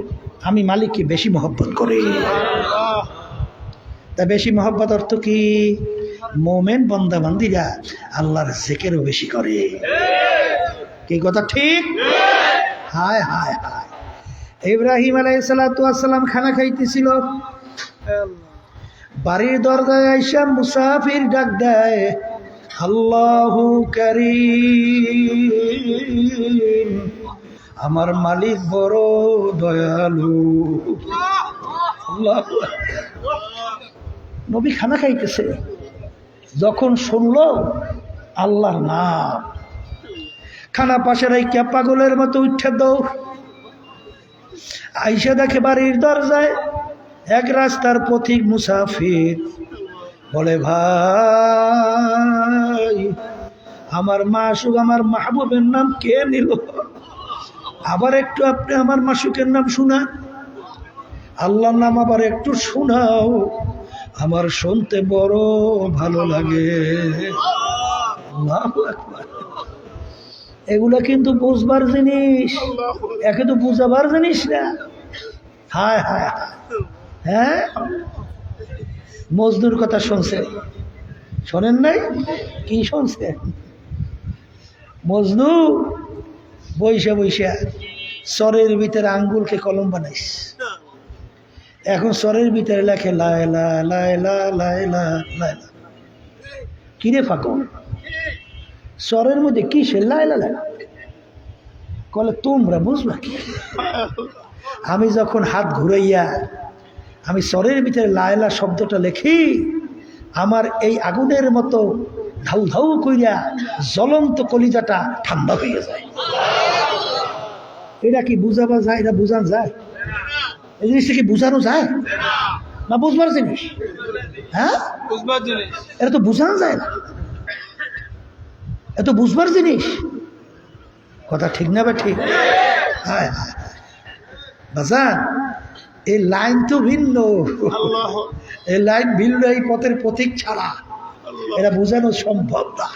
আমি মালিককে বেশি মহব্বত করি। তা বেশি মহব্বত অর্থ কি? মুমিন বান্দা বান্দীরা আল্লাহর জিকিরও বেশি করে। কি কথা ঠিক? হায় হায় হায়, ইব্রাহিম আলাইহিস সালাতু ওয়াস সালাম খানা খাইতেছিল, বাড়ির দরজায় আইসা মুসাফির ডাক দেয়, আল্লাহু কারীম, আমার মালিক বড় দয়ালু। আল্লাহু আকবার। নবী খানা খাইতেছে, যখন শুনলো আল্লাহর নাম, খানা পাশে রাইখা পাগলের মতো উঠে দাও, আইসা দেখে বাড়ির দরজায় এক রাস্তার পথিক মুসাফির বলে, ভাই আমার মাসুক আমার মাহবুবের নাম কে নিল? আবার একটু আপনি আমার মাসুকের নাম শুনান, আল্লাহর নাম আবার একটু শোনাও, আমার শুনতে বড় ভালো লাগে। আল্লাহু আকবার। এগুলা কিন্তু বুঝবার জিনিস, একে তো বুঝাবার জিনিস না। হায় হায় হায়। হ্যাঁ, মজনুর কথা শুনছে, শোনেন নাই? কি শুনছে? মজনু বৈশা বৈশা চরের ভিতরে আঙ্গুলকে কলম বানাইস, এখন চরের ভিতরে লেখে লায়লা লায়লা লায়লা লায়লা। কিরে ফাঁকন, চরের মধ্যে কিসের লায়লা লায়লা? কলে তোমরা বুঝবা কি? আমি যখন হাত ঘুরাইয়া আমি চরের ভিতরে লায়লা শব্দটা লেখি, আমার এই আগুনের মতো ধাউ ধাউ কইরা জ্বলন্ত কলিজাটা ঠান্ডা হয়ে যায়। এটা কি বুঝাবা যায়? এটা বুঝানো যায়? এই জিনিসটা কি বুঝানো যায় না? বুঝবার জিনিস। হ্যাঁ, এটা তো বুঝানো যায় না, এত বুঝবার জিনিস। কথা ঠিক না? বা ঠিক? হ্যাঁ বাজান, এই লাইন তো ভিন্ন, এই লাইন ভিন্ন, এই পথের পথিক ছাড়া এটা বোঝানো সম্ভব না।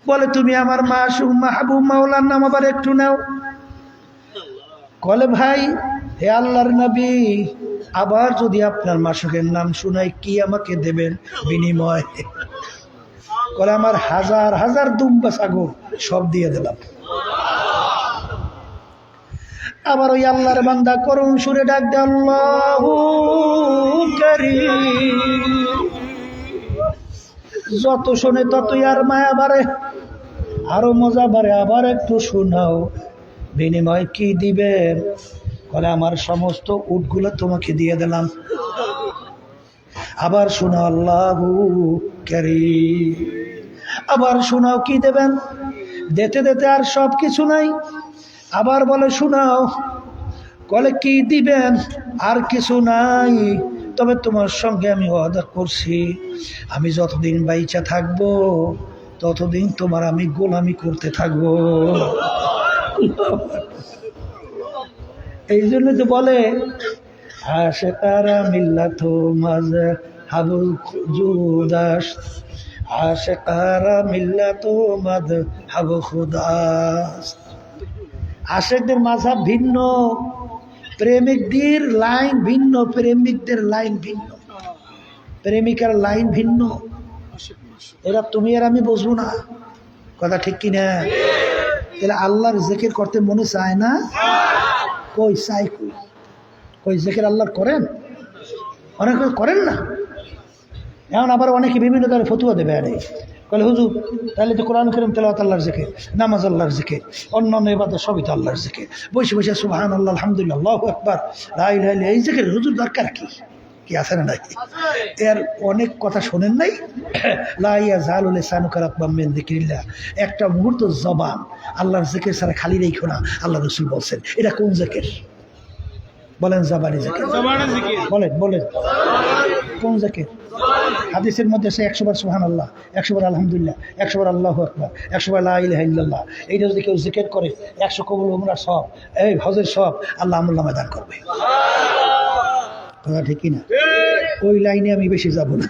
বলে তুমি আমার মাসুক মাহবুব মাওলার নাম আবার একটু নাও। বলে ভাই হে আল্লাহর নবী, আবার যদি আপনার মাসুকের নাম শুনাই কি আমাকে দেবেন বিনিময়? বলে আমার হাজার হাজার দুম্বা ছাগল সব দিয়ে দিলাম। আবার ওই আল্লাহর বান্দা করুণ সুরে ডাক দে, আল্লাহু কারীম। যত শোনে ততই আর মায়া বাড়ে, আরো মজা বাড়ে। আবার একটু শোনাও, বিনিময় কি দিবেন? বলে আমার সমস্ত উটগুলো তোমাকে দিয়ে দিলাম। আবার শোনাও, আল্লাহু কারীম। আবার শোনাও কি দেবেন? দিতে দিতে আর সব কিছু নাই। আবার বলে শোনাও, বলে কি দিবেন? আর কিছু নাই, তবে তোমার সঙ্গে আমি ওয়াদা করছি, আমি যতদিন বাইচা থাকবো ততদিন তোমার আমি গোলামি করতে থাকবো। এই জন্য তো বলে আশিকারা মিল্লাত মাযহাবুল জুদাস, আশিকারা মিল্লাত মাযহাব খুদাস। আশিকদের মাযহাব ভিন্ন, প্রেমিকদের লাইন ভিন্ন, প্রেমিকদের লাইন ভিন্ন, প্রেমিকার লাইন ভিন্ন। এরা তুমি আর আমি বুঝবো না, কথা ঠিক কিনা? তাহলে আল্লাহর জিকির করতে মনে চায় না? কই চাই, কই কই জিকির আল্লাহর করেন? অনেকে করেন না। এখন আবার অনেকে বিভিন্ন ধরনের ফতুয়া দেবে, আরে বলে হুজুর তাহলে তো কোরআন কারীম তেলাওয়াত আল্লাহর জিকির, নামাজ আল্লাহর জিকির, অন্যান্য ইবাদত সবই তো আল্লাহর জিকির, বসে বসে সুবহানাল্লাহ আলহামদুলিল্লাহ আল্লাহু আকবার লা ইলাহা ইল্লাল্লাহ, এই জিকির হুজুর দরকার কি? কি আছে না নাকি? এর অনেক কথা শোনেন নাই? লা ইয়াজালু লিসানুকা রাতবাম মিন যিকরিল্লাহ, একটা মুহূর্ত জবান আল্লাহর জিকির ছাড়া খালি রেখো না, আল্লাহ রাসূল বলছেন। এটা কোন জিকির বলেন? জবানি জিকির। বলেন বলেন কোন জিকির? হাদিসের মধ্যে আছে 100 বার সুবহানাল্লাহ, 100 বার আলহামদুলিল্লাহ, 100 বার আল্লাহু আকবার, 100 বার লা ইলাহা ইল্লাল্লাহ। এইটা যদি কেউ জিকির করে 100 কবুল উমরার সব, এই হজের সব আল্লাহ আমল নামায় দান করবে। কথা ঠিক কিনা? ওই লাইনে আমি বেশি যাব না,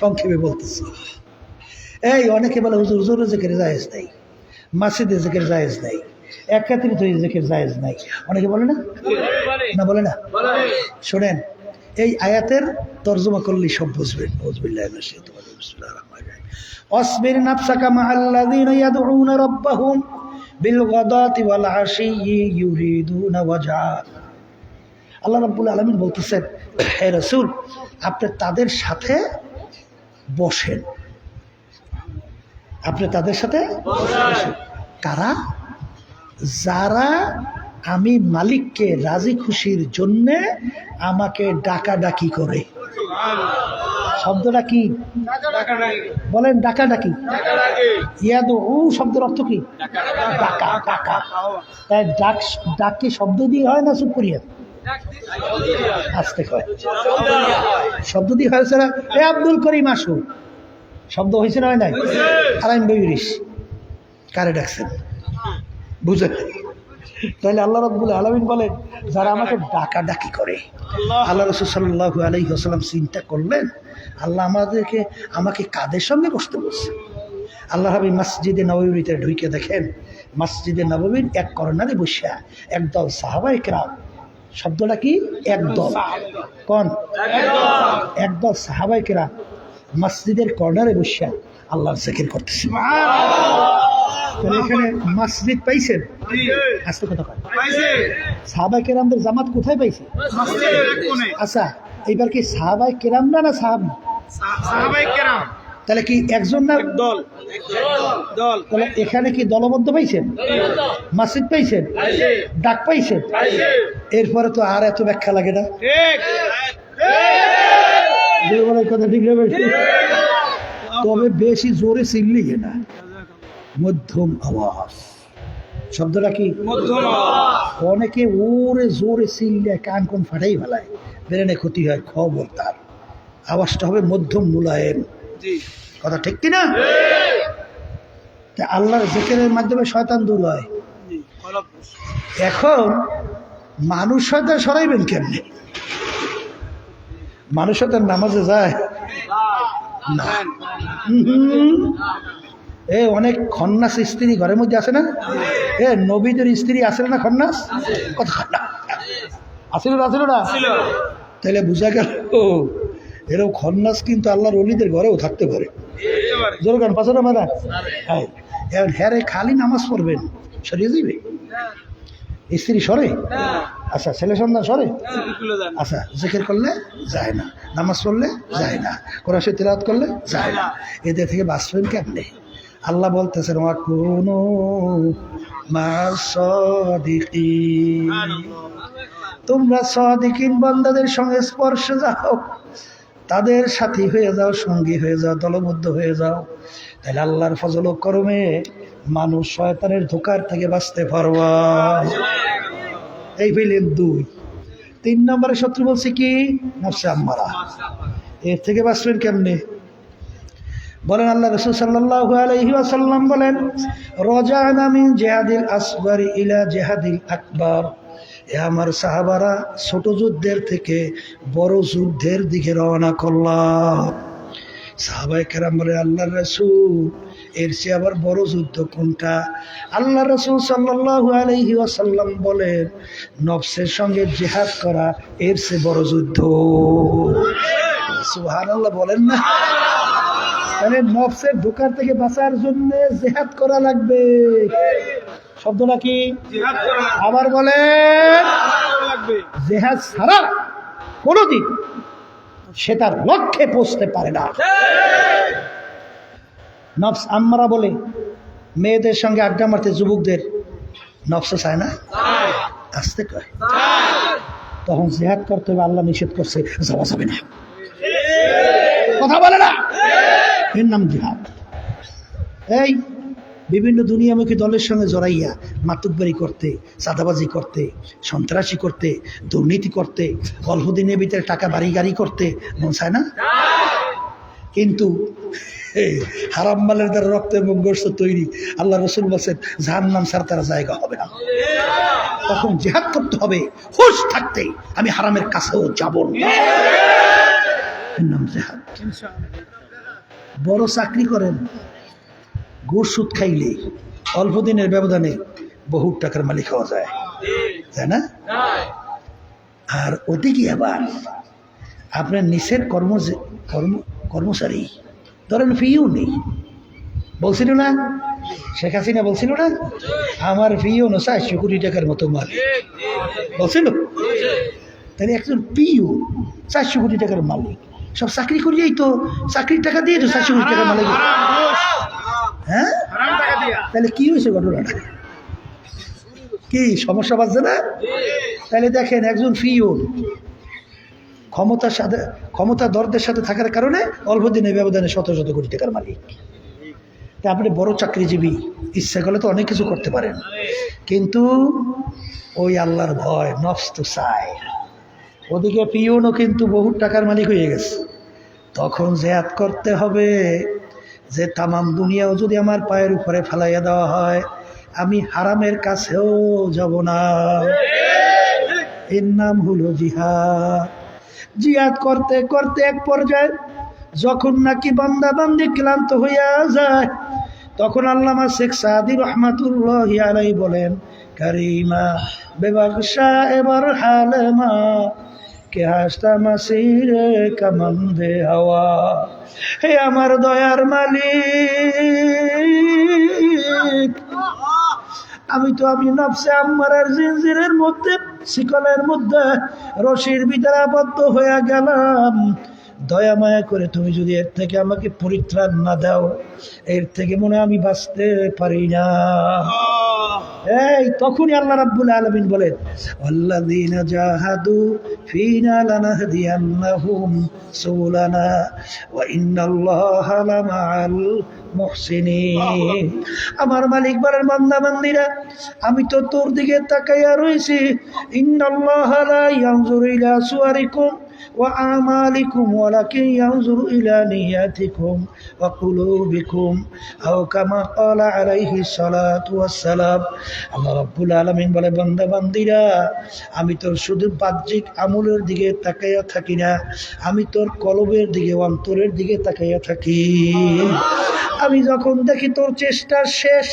সংক্ষেপে বলতেছি। এই অনেকে বলে হুজুর হুজুরের জিকির জায়েজ নাই, মসজিদে জিকির জায়েজ নাই, একাত্রিত জিকির জায়েজ নাই, অনেকে বলে না? না বলে না? শোনেন, এই আয়াতের তরজমা করলে সব বুঝবেন। অসবির নাফসাকা মাআল্লাযীনা ইয়াদউনা রাব্বাহুম বিল গাদাতি ওয়াল আশিয়্যি ইউরিদুনা ওয়াজহা। আল্লাহ রাব্বুল আলামিন বলতেছেন, হে রাসূল আপনি তাদের সাথে বসেন, আপনি তাদের সাথে বসেন। কারা? যারা আমি মালিককে রাজি খুশির জন্যে আমাকে ডাকাডাকি করে। শব্দটা কি বলেন? ডাকাডাকি। ইয়াদু শব্দের অর্থ কি? ডাকা, ডাকা। তাই ডাক কি শব্দ দিয়ে হয় না চুপ করিয়া? আসতে কয় শব্দ দিয়ে হয়েছে না? এ আব্দুল করিম আসু, শব্দ হয়েছে না? হয় নাই? আলাইন বইরিস কারে ডাকছেন বুঝেন? তাহলে আল্লাহ রাব্বুল আলামিন বলেন যারা আমাকে ডাকাডাকি করে। আল্লাহ রাসূল সাল্লাল্লাহু আলাইহি ওয়াসাল্লাম চিন্তা করলেন, আল্লাহ আমাকে কাদের সঙ্গে বসতে বলছে? আল্লাহ হাবিব মসজিদে নববীতে ঢুকে দেখেন, মসজিদে নববীর এক কর্নারে বসে একদল সাহাবায়ে কেরাম। শব্দটা কি? একদল। কোন? একদল সাহাবায়ে কেরাম মসজিদের কর্নারে বসে আল্লাহর জিকির করতেছে। তাহলে এখানে মসজিদ পাইছেন? আস্তে কথা কয়। সাহাবায়ে কেরামদের জামাত কোথায় পাইছে? আচ্ছা এইবার কি সাহাবায়ে কেরাম না সাহাবী? সাহাবায়ে কেরাম। তাহলে কি একজন না দল? দল। তাহলে এখানে কি দলবদ্ধ পাইছেন? মসজিদ পাইছেন, ডাক পাইছেন, এরপরে তো আর এত ব্যাখ্যা লাগে না। কথা ঠিক হবে, তবে বেশি জোরে চিল্লি না, মধ্যম আওয়াজ। শব্দটা কি? মধ্যম আওয়াজ। অনেকে ওরে জোরে চিল্লে কান কোন ফাটাই ফেলায়, ব্রেনে ক্ষতি হয়। খবরদার, আওয়াজটা হবে মধ্যম মুলায়েম। কথা ঠিক কিনা? আল্লাহর জিকিরের মাধ্যমে শয়তান দূর হয়। এখন মানুষ শয়তান সরাইবেন কেমনে? মানুষ শয়তান নামাজে যায় না। অনেক খন্নাস স্ত্রী ঘরের মধ্যে আছে না? নবীদের স্ত্রী আছে না খন্নাস? কত আসিল না? তাহলে বুঝা গেল এরকম খন্নাস কিন্তু আল্লাহর ওলিদের ঘরেও থাকতে পারে। জোরগান পাশে না মানা। হ্যাঁ খালি নামাজ পড়বেন, সরিয়ে দিবে স্ত্রী সরে? আচ্ছা ছেলে সন্তান সরে? আচ্ছা জিকির করলে যায় না, নামাজ পড়লে যায় না, কোরআন শরীফ তিলাওয়াত করলে যায় না, এদের থেকে বাঁচবেন কেমনে? আল্লাহ বলতেছেন ওয়াকুনু মা'আস সাদিকিন, তোমরা সাদিকিন বান্দাদের সঙ্গে স্পর্শে যাও, তাদের সাথী হয়ে যাও, সঙ্গী হয়ে যাও, দলবদ্ধ হয়ে যাও। তাহলে আল্লাহর ফজল ও করমে মানুষ শয়তানের ধোঁকার থেকে বাঁচতে পারবা। এই হইলেন 2। 3 নম্বরের শত্রু বলছে কি? নফসে আম্মারা। এর থেকে বাঁচবেন কেমনে? বলেন আল্লাহ রাসূল সাল্লাল্লাহু আলাইহি ওয়াসাল্লাম বলেন, রাজা'না মিন জিহাদিল আসগরি ইলা জিহাদিল আকবার। এ আমার সাহাবারা ছোট যুদ্ধের থেকে বড় যুদ্ধের দিকে রওনা করলাম। সাহাবায়ে কেরাম বলে, আল্লাহ রাসূল, এর চেয়ে আবার বড় যুদ্ধ কোনটা? আল্লাহ রাসূল সাল্লাল্লাহু আলাইহি ওয়াসাল্লাম বলেন, নফসের সঙ্গে জিহাদ করা এর চেয়ে বড় যুদ্ধ। সুবহানাল্লাহ বলেন না? মানে নফসের ধোঁকার থেকে বাঁচার জন্য জিহাদ করা লাগবে। শব্দটা কি? আবার বলেন, জিহাদ ছাড়া কোনোদিন সে তার লক্ষ্যে পৌঁছতে পারে না। নফস আম্মারা বলে, মেয়েদের সঙ্গে আড্ডা মারতে যুবকদের নফস চায় না, আসতে কয়, তখন জিহাদ করতে হবে। আল্লাহ নিষেধ করছে, যাওয়া যাবে না, কথা বলে না, এর নাম জিহাদ। এই বিভিন্ন দুনিয়ামুখী দলের সঙ্গে জড়াইয়া মাতুব্বারি করতে, চাঁদাবাজি করতে, সন্ত্রাসী করতে, দুর্নীতি করতে, অল্প দিনের ভিতরে টাকা বাড়ি গাড়ি করতে মন চায় না? কিন্তু হারাম মালের দ্বারা রক্ত এবং গোশত তৈরি, আল্লাহ রাসূল বলছেন জাহান্নাম ছাড়া তার জায়গা হবে না। তখন জিহাদ করতে হবে, হুঁশ থাকতে আমি হারামের কাছেও যাব না, এর নাম জিহাদ। বড় চাকরি করেন, ঘুষ সুদ খাইলে অল্প দিনের ব্যবধানে বহু টাকার মালিক হওয়া যায়, তাই না? আর ওদিকে আবার আপনার নিচের কর্মচারী, ধরেন ফিও নেই, বলছিল না শেখ হাসিনা, বলছিল না আমার ফিও না 400 কোটি টাকার মতো মালিক, বলছিল? তাহলে একজন পিও 400 কোটি টাকার মালিক, সব চাকরি করিয়েই তো, চাকরির টাকা দিয়ে তো 400 কোটি টাকার মালিক। হ্যাঁ, তাহলে কি হয়েছে ঘটনাটা? কি সমস্যা বাজছে না? তাহলে দেখেন, একজন ফিও ক্ষমতাধরদের সাথে থাকার কারণে অল্প দিনের ব্যবধানে শত শত কোটি টাকার মালিক। তা আপনি বড় চাকরিজীবী, ইচ্ছা করলে তো অনেক কিছু করতে পারেন, কিন্তু ওই আল্লাহর ভয়, নফস তো চায়। ওদিকে পিওনও কিন্তু বহু টাকার মালিক হয়ে গেছে। তখন জিহাদ করতে হবে যে তামাম দুনিয়াও যদি আমার পায়ের উপরে ফেলাইয়া দেওয়া হয়, আমি হারামের কাছেও যাব না। এর নাম হলো জিহাদ। জিহাদ করতে করতে এক পর্যায়ে যখন নাকি বান্দা বান্দি ক্লান্ত হইয়া যায়, তখন আল্লামা শেখ সাদি রহমাতুল্লাহি আলাইহি বলেন, কারিমা বেবাগশা এবার হালেমা কে হাসতা মাসিরে কামন্দে হাওয়া। হে আমার দয়ার মালিক, আমি নফসে আম্মারার জিনজিরের মধ্যে, শিকলের মধ্যে, রশির ভিতরে আবদ্ধ হয়ে গেলাম। দয়া মায়া করে তুমি যদি এর থেকে আমাকে পরিত্রাণ না দাও, এর থেকে মনে আমি বাঁচতে পারি না। এই তখনই আল্লাহ রাব্বুল আলামিন বলেন, আল্লাযীনা জাহাদু ফীনা লানাহদিয়ান্নাহুম সুবুলানা ওয়া ইন্নাল্লাহা লামাআল মুহসিনিন। আমার মালিক বলেন, বান্দা বান্দিরা, আমি তো তোর দিকে তাকাইয়া রয়েছি। ইন্নাল্লাহা লা ইয়ানজুরু ইলা সুওয়ারিকুম ওয়া আমালিকুম ওয়ালাকিন ইয়ানজুরু ইলা নিয়াতিকুম ওয়া কুলুবিকুম আও কামা ক্বালা আলাইহিস সালাতু ওয়াস সালাম। আল্লাহ রাব্বুল আলামিন বলে, বান্দা বান্দিরা, আমি তোর শুধু বাহ্যিক আমলের দিকে তাকাইয়া থাকি না, আমি তোর কলবের দিকে, অন্তরের দিকে তাকাইয়া থাকি। আমি যখন দেখি তোর চেষ্টা শেষ,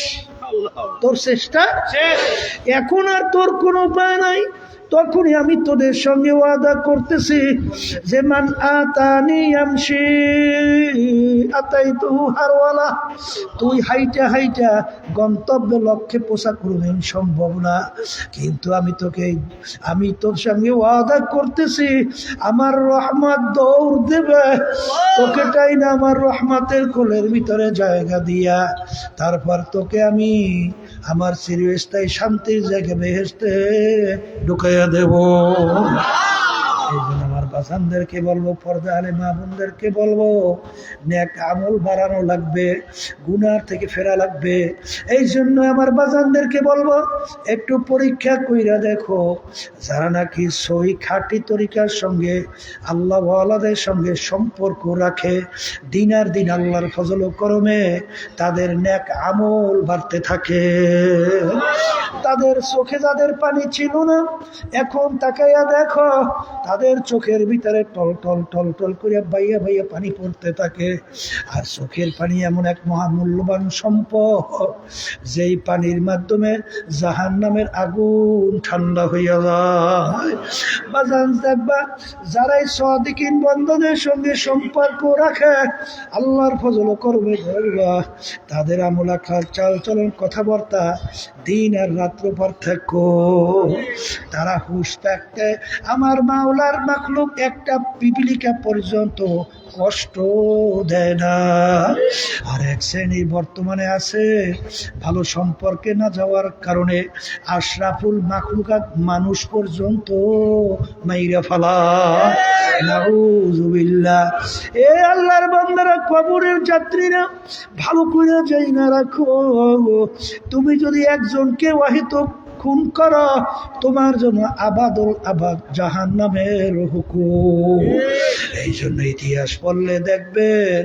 তোর চেষ্টা শেষ, এখন আর তোর কোনো উপায় নাই, তখনই আমি তোদের সঙ্গে ওয়াদা করতেছি যে মান আতানি ইয়ামশি আতাইতু হারওয়ালা। তুই হাইটা হাইটা গন্তব্যে লক্ষ্যে পৌঁছা কোনোদিন সম্ভব না, কিন্তু আমি তোর সঙ্গে ওয়াদা করতেছি, আমার রহমত দৌড় দেবে তোকে, তাই না আমার রহমতের কোলের ভিতরে জায়গা দিয়া, তারপর তোকে আমি আমার চিরস্থায়ী শান্তির জায়গায় বেহেশতে ঢুকাইয়া দেব। এই জন্য আমার বাসানদেরকে বলবো, পর্দা আলে মা বোনদেরকে বলবো, নেক আমল বাড়ানো লাগবে, গুনার থেকে ফেরা লাগবে। এই জন্য আমার বাজানদেরকে বলবো, একটু পরীক্ষা কইরা দেখো, যারা নাকি সহি খাঁটি তরিকার সঙ্গে আল্লাহ ওয়ালাদের সঙ্গে সম্পর্ক রাখে, দিন আর দিন আল্লাহর ফজল ও করমে তাদের নেক আমল বাড়তে থাকে। তাদের চোখে যাদের পানি ছিল না, এখন তাকাইয়া দেখো তাদের চোখের ভিতরে টল টল টল টল করে বাইয়া বাইয়া পানি পড়তে থাকে। আর চোখের পানি এমন এক মহামূল্যবান সম্পদ, যেই পানির মাধ্যমে জাহান্নামের আগুন ঠান্ডা হইয়া যায়। বাজান দেখবা যারাই সাদিকিন বান্দাদের সঙ্গে সম্পর্ক রাখে, আল্লাহর ফজল করবে ধরবা, তাদের আমল আখলাক চাল চলন কথাবার্তা দিন আর রাত্র পার্থক্য। তারা হুঁশ থাকতে আমার মাওলার মাখলুক একটা পিপিলিকা পর্যন্ত কষ্ট দেয় না। আর এক শ্রেণী বর্তমানে আছে, ভালো সম্পর্কে না যাওয়ার কারণে আশরাফুল মাখলুকাত মানুষ পর্যন্ত মাইরা ফালা। নাউযুবিল্লাহ। এ আল্লাহর বান্দারা, কবরের যাত্রীরা, ভালো করে যাই না রাখো। তুমি যদি একজনকে অহেতুক খুন করো, তোমার জন্য আবাদুল আবাদ জাহান্নামের হুকুম। এই জন্য ইতিহাস পড়লে দেখবেন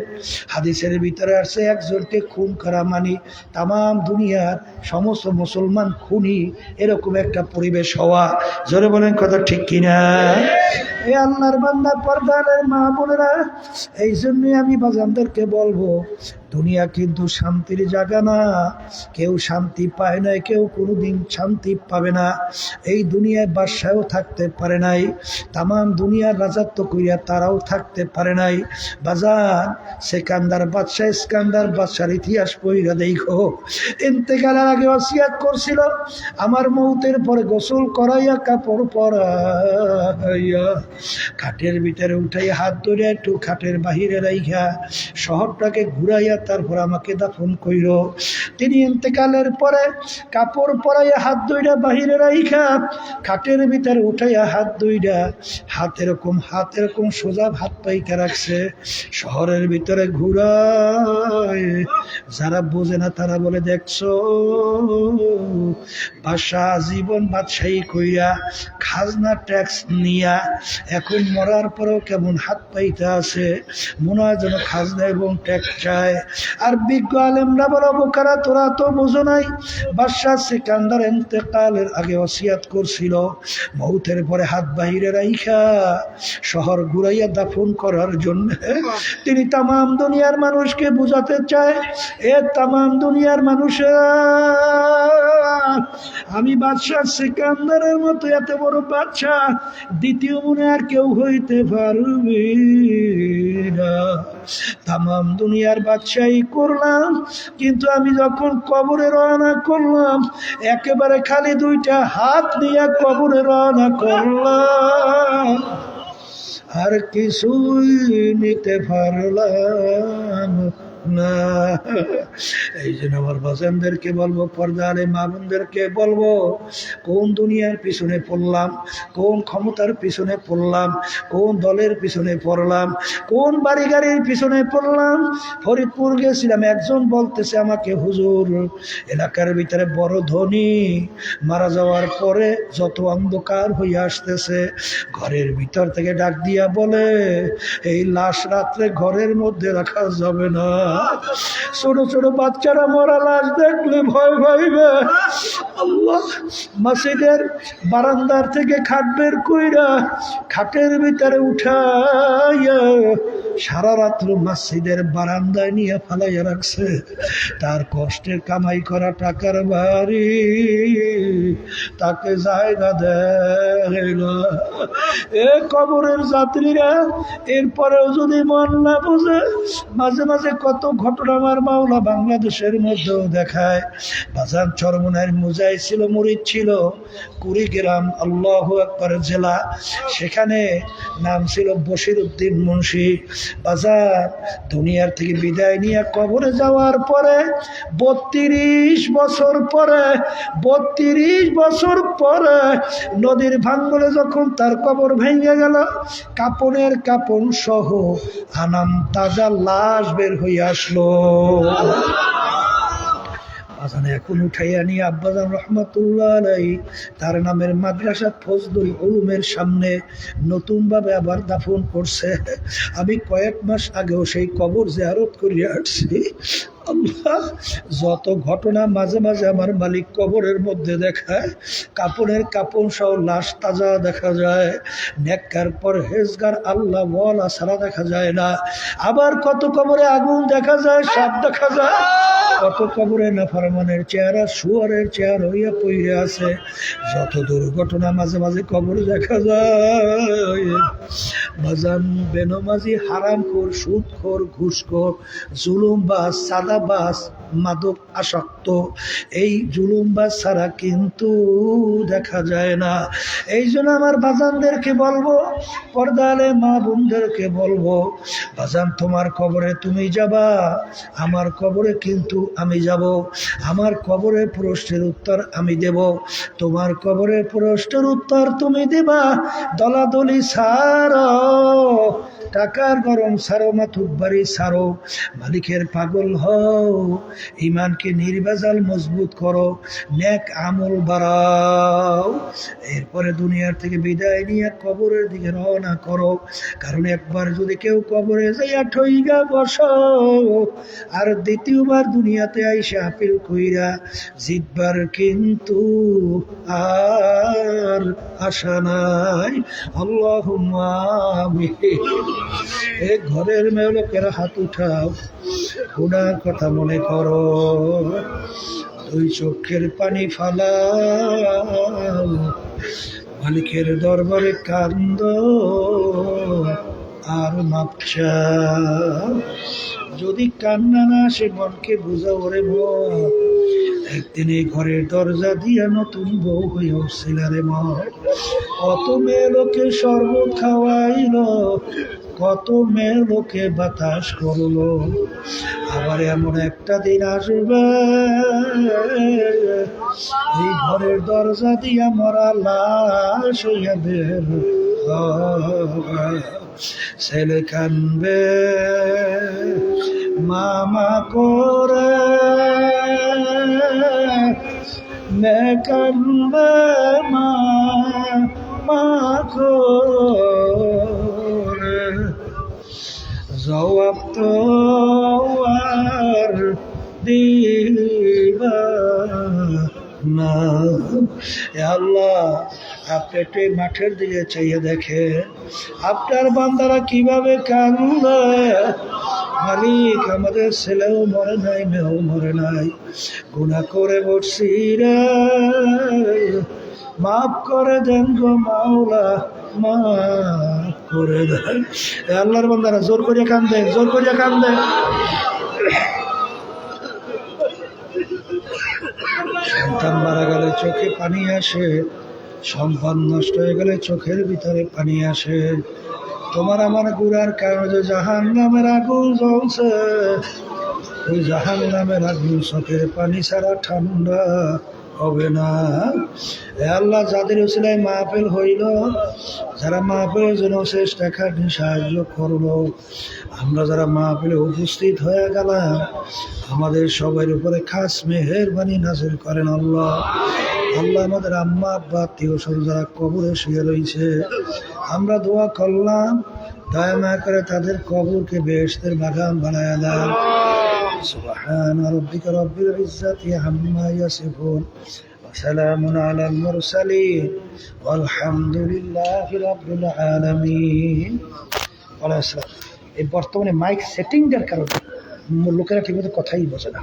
হাদিসের ভিতরে আসছে, একজনকে খুন করা মানে তাম দুনিয়ার সমস্ত মুসলমান খুনি, এরকম একটা পরিবেশ হওয়া। জোরে বলেন কথা ঠিক কিনা? এই আল্লাহর বান্দা পর্দার মা বোনেরা, এই জন্যই আমি বাজানদেরকে বলবো, দুনিয়া কিন্তু শান্তির জায়গা না। কেউ শান্তি পায় নাই, কেউ কোনোদিন শান্তি পাবে না। এই দুনিয়ায় বাদশাও থাকতে পারে নাই, তাম দুনিয়ার রাজত্ব করিয়া তারাও থাকতে পারে নাই। বাজান সেকান্দার বাদশাহ, ইস্কান্দার বাদশার ইতিহাস পড়িয়া দেখো, ইন্তেকালের আগে ওসিয়ত করছিল, আমার মৌতের পরে গোসল করাইয়া কাপড় পরাইয়া খাটের ভিতরে উঠাইয়া হাত ধরে একটু খাটের বাহিরে রাইখা শহরটাকে ঘুরাইয়া তারপর আমাকে দাফন কইর। তিনি ইন্তেকালের পরে কাপড় পরাইয়া হাত দুইটা বাহিরে রাইখা খাটের ভিতরে উঠাইয়া হাত দুইটা হাত এরকম সোজা হাত পাইকা রাখছে, শহরের ভিতরে ঘুরায়। যারা বোঝে না তারা বলে, দেখছো বাদশাহ জীবন বাদশাহী কইরা খাজনা ট্যাক্স নিয়া এখন মরার পরেও কেমন হাত পাইতে আছে, মনে হয় যেন খাজনা এবং ট্যাক্স চায়। আর বিজ্ঞ আলেমরা বলো, বোকারা তোরা তো বোঝো নাই, বাদশাহ সিকান্দার ইন্তেকালের আগে ওসিয়ত করছিল, মৌতের পরে হাত বাহিরে রাইখা শহর ঘুরাইয়া দাফন করার জন্য। তিনি তাম দুনিয়ার মানুষকে বুঝাতে চায়, এ তাম দুনিয়ার মানুষের, আমি বাদশাহ সিকান্দারের মতো এত বড় বাদশাহ দ্বিতীয় মনে আর কেউ হইতে পারবে না। তাম দুনিয়ার বাদশাহী করলাম, কিন্তু আমি যখন কবরে রওনা করলাম, একেবারে খালি দুইটা হাত নিয়ে কবরে রওনা করলাম, আর কিছুই নিতে পারলাম না। এই জন্য আমার বাজানদেরকে বলবো, পর্দারে মা বোনদেরকে বলবো, কোন দুনিয়ার পিছনে পড়লাম, কোন ক্ষমতার পিছনে পড়লাম, কোন দলের পিছনে পড়লাম, কোন বাড়ি গাড়ির পিছনে পড়লাম। ফরিদপুর গেছিলাম, একজন বলতেছে আমাকে, হুজুর এলাকার ভিতরে বড় ধনী মারা যাওয়ার পরে যত অন্ধকার হয়ে আসতেছে, ঘরের ভিতর থেকে ডাক দিয়া বলে, এই লাশ রাত্রে ঘরের মধ্যে রাখা যাবে না। ছোট ছোট বাচ্চারা মরা লাশ দেখলে ভয় পাইবে। আল্লাহ মসজিদের বারান্দার থেকে খাট বের কইরা খাটের ভিতরে উঠাইয়া সারা রাত্র মসজিদের বারান্দায় নিয়ে ফালাইয়া রাখছে। তার কষ্টের কামাই করা টাকার বাড়ি তাকে জায়গা দেয় না। এ কবরের যাত্রীরা, এরপরেও যদি মন না বোঝে, মাঝে মাঝে কত ঘটনা আমার মাওলা বাংলাদেশের মধ্যেও দেখায়। বাজার চরমনার মুজাই ছিল, মুরিদ ছিল, কুড়িগ্রাম আল্লাহু আকবার জেলা, সেখানে নাম ছিল বশির উদ্দিন মুন্সি। বাজার দুনিয়ার থেকে বিদায় নিয়ে কবরে যাওয়ার পরে 32 বছর পরে নদীর ভাঙ্গলে যখন তার কবর ভেঙে গেল, কাপড়ের কাপড় সহ আনাম তাজা লাশ বের হয়ে আসলো। এখন উঠাইয়া নিয়ে আব্বাজান রহমতুল্লাহ আলাইহি তার নামের মাদ্রাসা ফজলুল উলুমের সামনে নতুনভাবে আবার দাফন করছে। আমি কয়েক মাস আগেও সেই কবর জিয়ারত করিয়া আসছি। আল্লাহ, যত ঘটনা মাঝে মাঝে আমার মালিক কবরের মধ্যে দেখায়, কাপড়ের কাপড় সহ লাশ তাজা দেখা যায়, নেককার পরহেজগার আল্লাহ ওয়ালা ছাড়া দেখা যায় না। আবার কত কবরে আগুন দেখা যায়, সাপ দেখা যায়, কত কবরে নাফরমানের চেহারা শুয়ারের চেহারা হইয়া পইরে আছে। যত দুর্ঘটনা মাঝে মাঝে কবরে দেখা যায়। বাজান বেনমাজি, হারামখোর, সুদখোর, ঘুষখোর, জুলুমবাজ, সাদাবাজ, মাদক আসক্ত, এই জুলুমবাজ ছাড়া কিন্তু দেখা যায় না। এই জন্য আমার বাজানদেরকে বলবো, পর্দালে মা বোনদেরকে বলবো, বাজান তোমার কবরে তুমি যাবা, আমার কবরে কিন্তু আমি যাব। আমার কবরে প্রশ্নের উত্তর আমি দেব, তোমার কবরে প্রশ্নের উত্তর তুমি দেবা। দলাদলি ছাড়ো, টাকার গরম ছাড়ো, মাতুব্বারি ছাড়ো, মালিকের পাগল হও, ইমানকে নির্ভেজাল মজবুত করো, নেক আমল বাড়াও, এরপরে দুনিয়ার থেকে বিদায় নিয়ে কবরের দিকে রওনা করো। কারণ একবার যদি কেউ কবরে যাইয়া ঠইগা বসো, আর দ্বিতীয়বার দুনিয়াতে আইসা আপিল কইরা জিতবার কিন্তু আর আশা নাই। আল্লাহুম্মা আমিন। এই ঘরের মেয়ে লোকেরা হাত উঠাও, গুনার কথা মনে করো, দুই চোখের পানি ফালাও, মালিকের দরবারে কান্দ আর মাপ চাও। যদি কান্না না আসে মনকে বুঝাও, রে মন, একদিন এই ঘরের দরজা দিয়া নতুন বউ হয়ে উঠছিল রে মন। কত মেয়ে লোকে শরবত খাওয়াইল, কত মেয়ে লোকে বাতাস করলো, আবার এমন একটা দিন আসবে এই ঘরের দরজা দিয়া মরা লাশ হইয়া বের হবে। ছেলে কানবে মামা করে, মেয়ে কানবে মামা করে, জবাব তো আর দিবা না। আল্লাহ, আপনি একটু মাঠের দিকে চাইয়ে দেখেন আপনার বান্দারা কিভাবে কান্দে। মালিক, আমাদের ছেলেও মরে নাই, মেয়েও মরে নাই, গুনাহ করে বসছি রে, মাফ করে দেন গো মাওলা, মাফ করে দেন। আল্লাহর বান্দারা জোর করিয়া কান্দে, জোর করিয়া কান্দে। সন্তান মারা গেলে চোখে পানি আসে, সম্পদ নষ্ট হয়ে গেলে চোখের ভিতরে পানি আসে। তোমার আমার গুনার কারণে জাহান্নামের আগুন জ্বলছে, ওই জাহান্নামের আগুন চোখের পানি ছাড়া ঠান্ডা হবে না। আল্লাহ, যাদের উসিলায় মাহফিল হইল, যারা মাহফিলের জন্য শেষ টাকা নিয়ে সাহায্য করলো, আমরা যারা মাহফিলে উপস্থিত হয়ে গেলাম, আমাদের সবার উপরে খাস মেহেরবানি নাযিল করেন আল্লাহ। আল্লাহ, আমাদের আম্মা আব্বা আত্মীয় স্বজন যারা কবরে শুয়ে রয়েছে, আমরা দোয়া করলাম, দয়া মায়া করে তাদের কবরকে বেহেশতের বাগান বানায়া দেন। সুবহান রাব্বিকা রাব্বিল ইজ্জাতি আম্মা ইয়াসিফুন, ওয়া সালামুন আলাল মুরসালিন, ওয়ালহামদুলিল্লাহি রাব্বিল আলামিন। এই বর্তমানে মাইক সেটিংটার কারণে লোকেরা ঠিকমতো কথাই বোঝে না।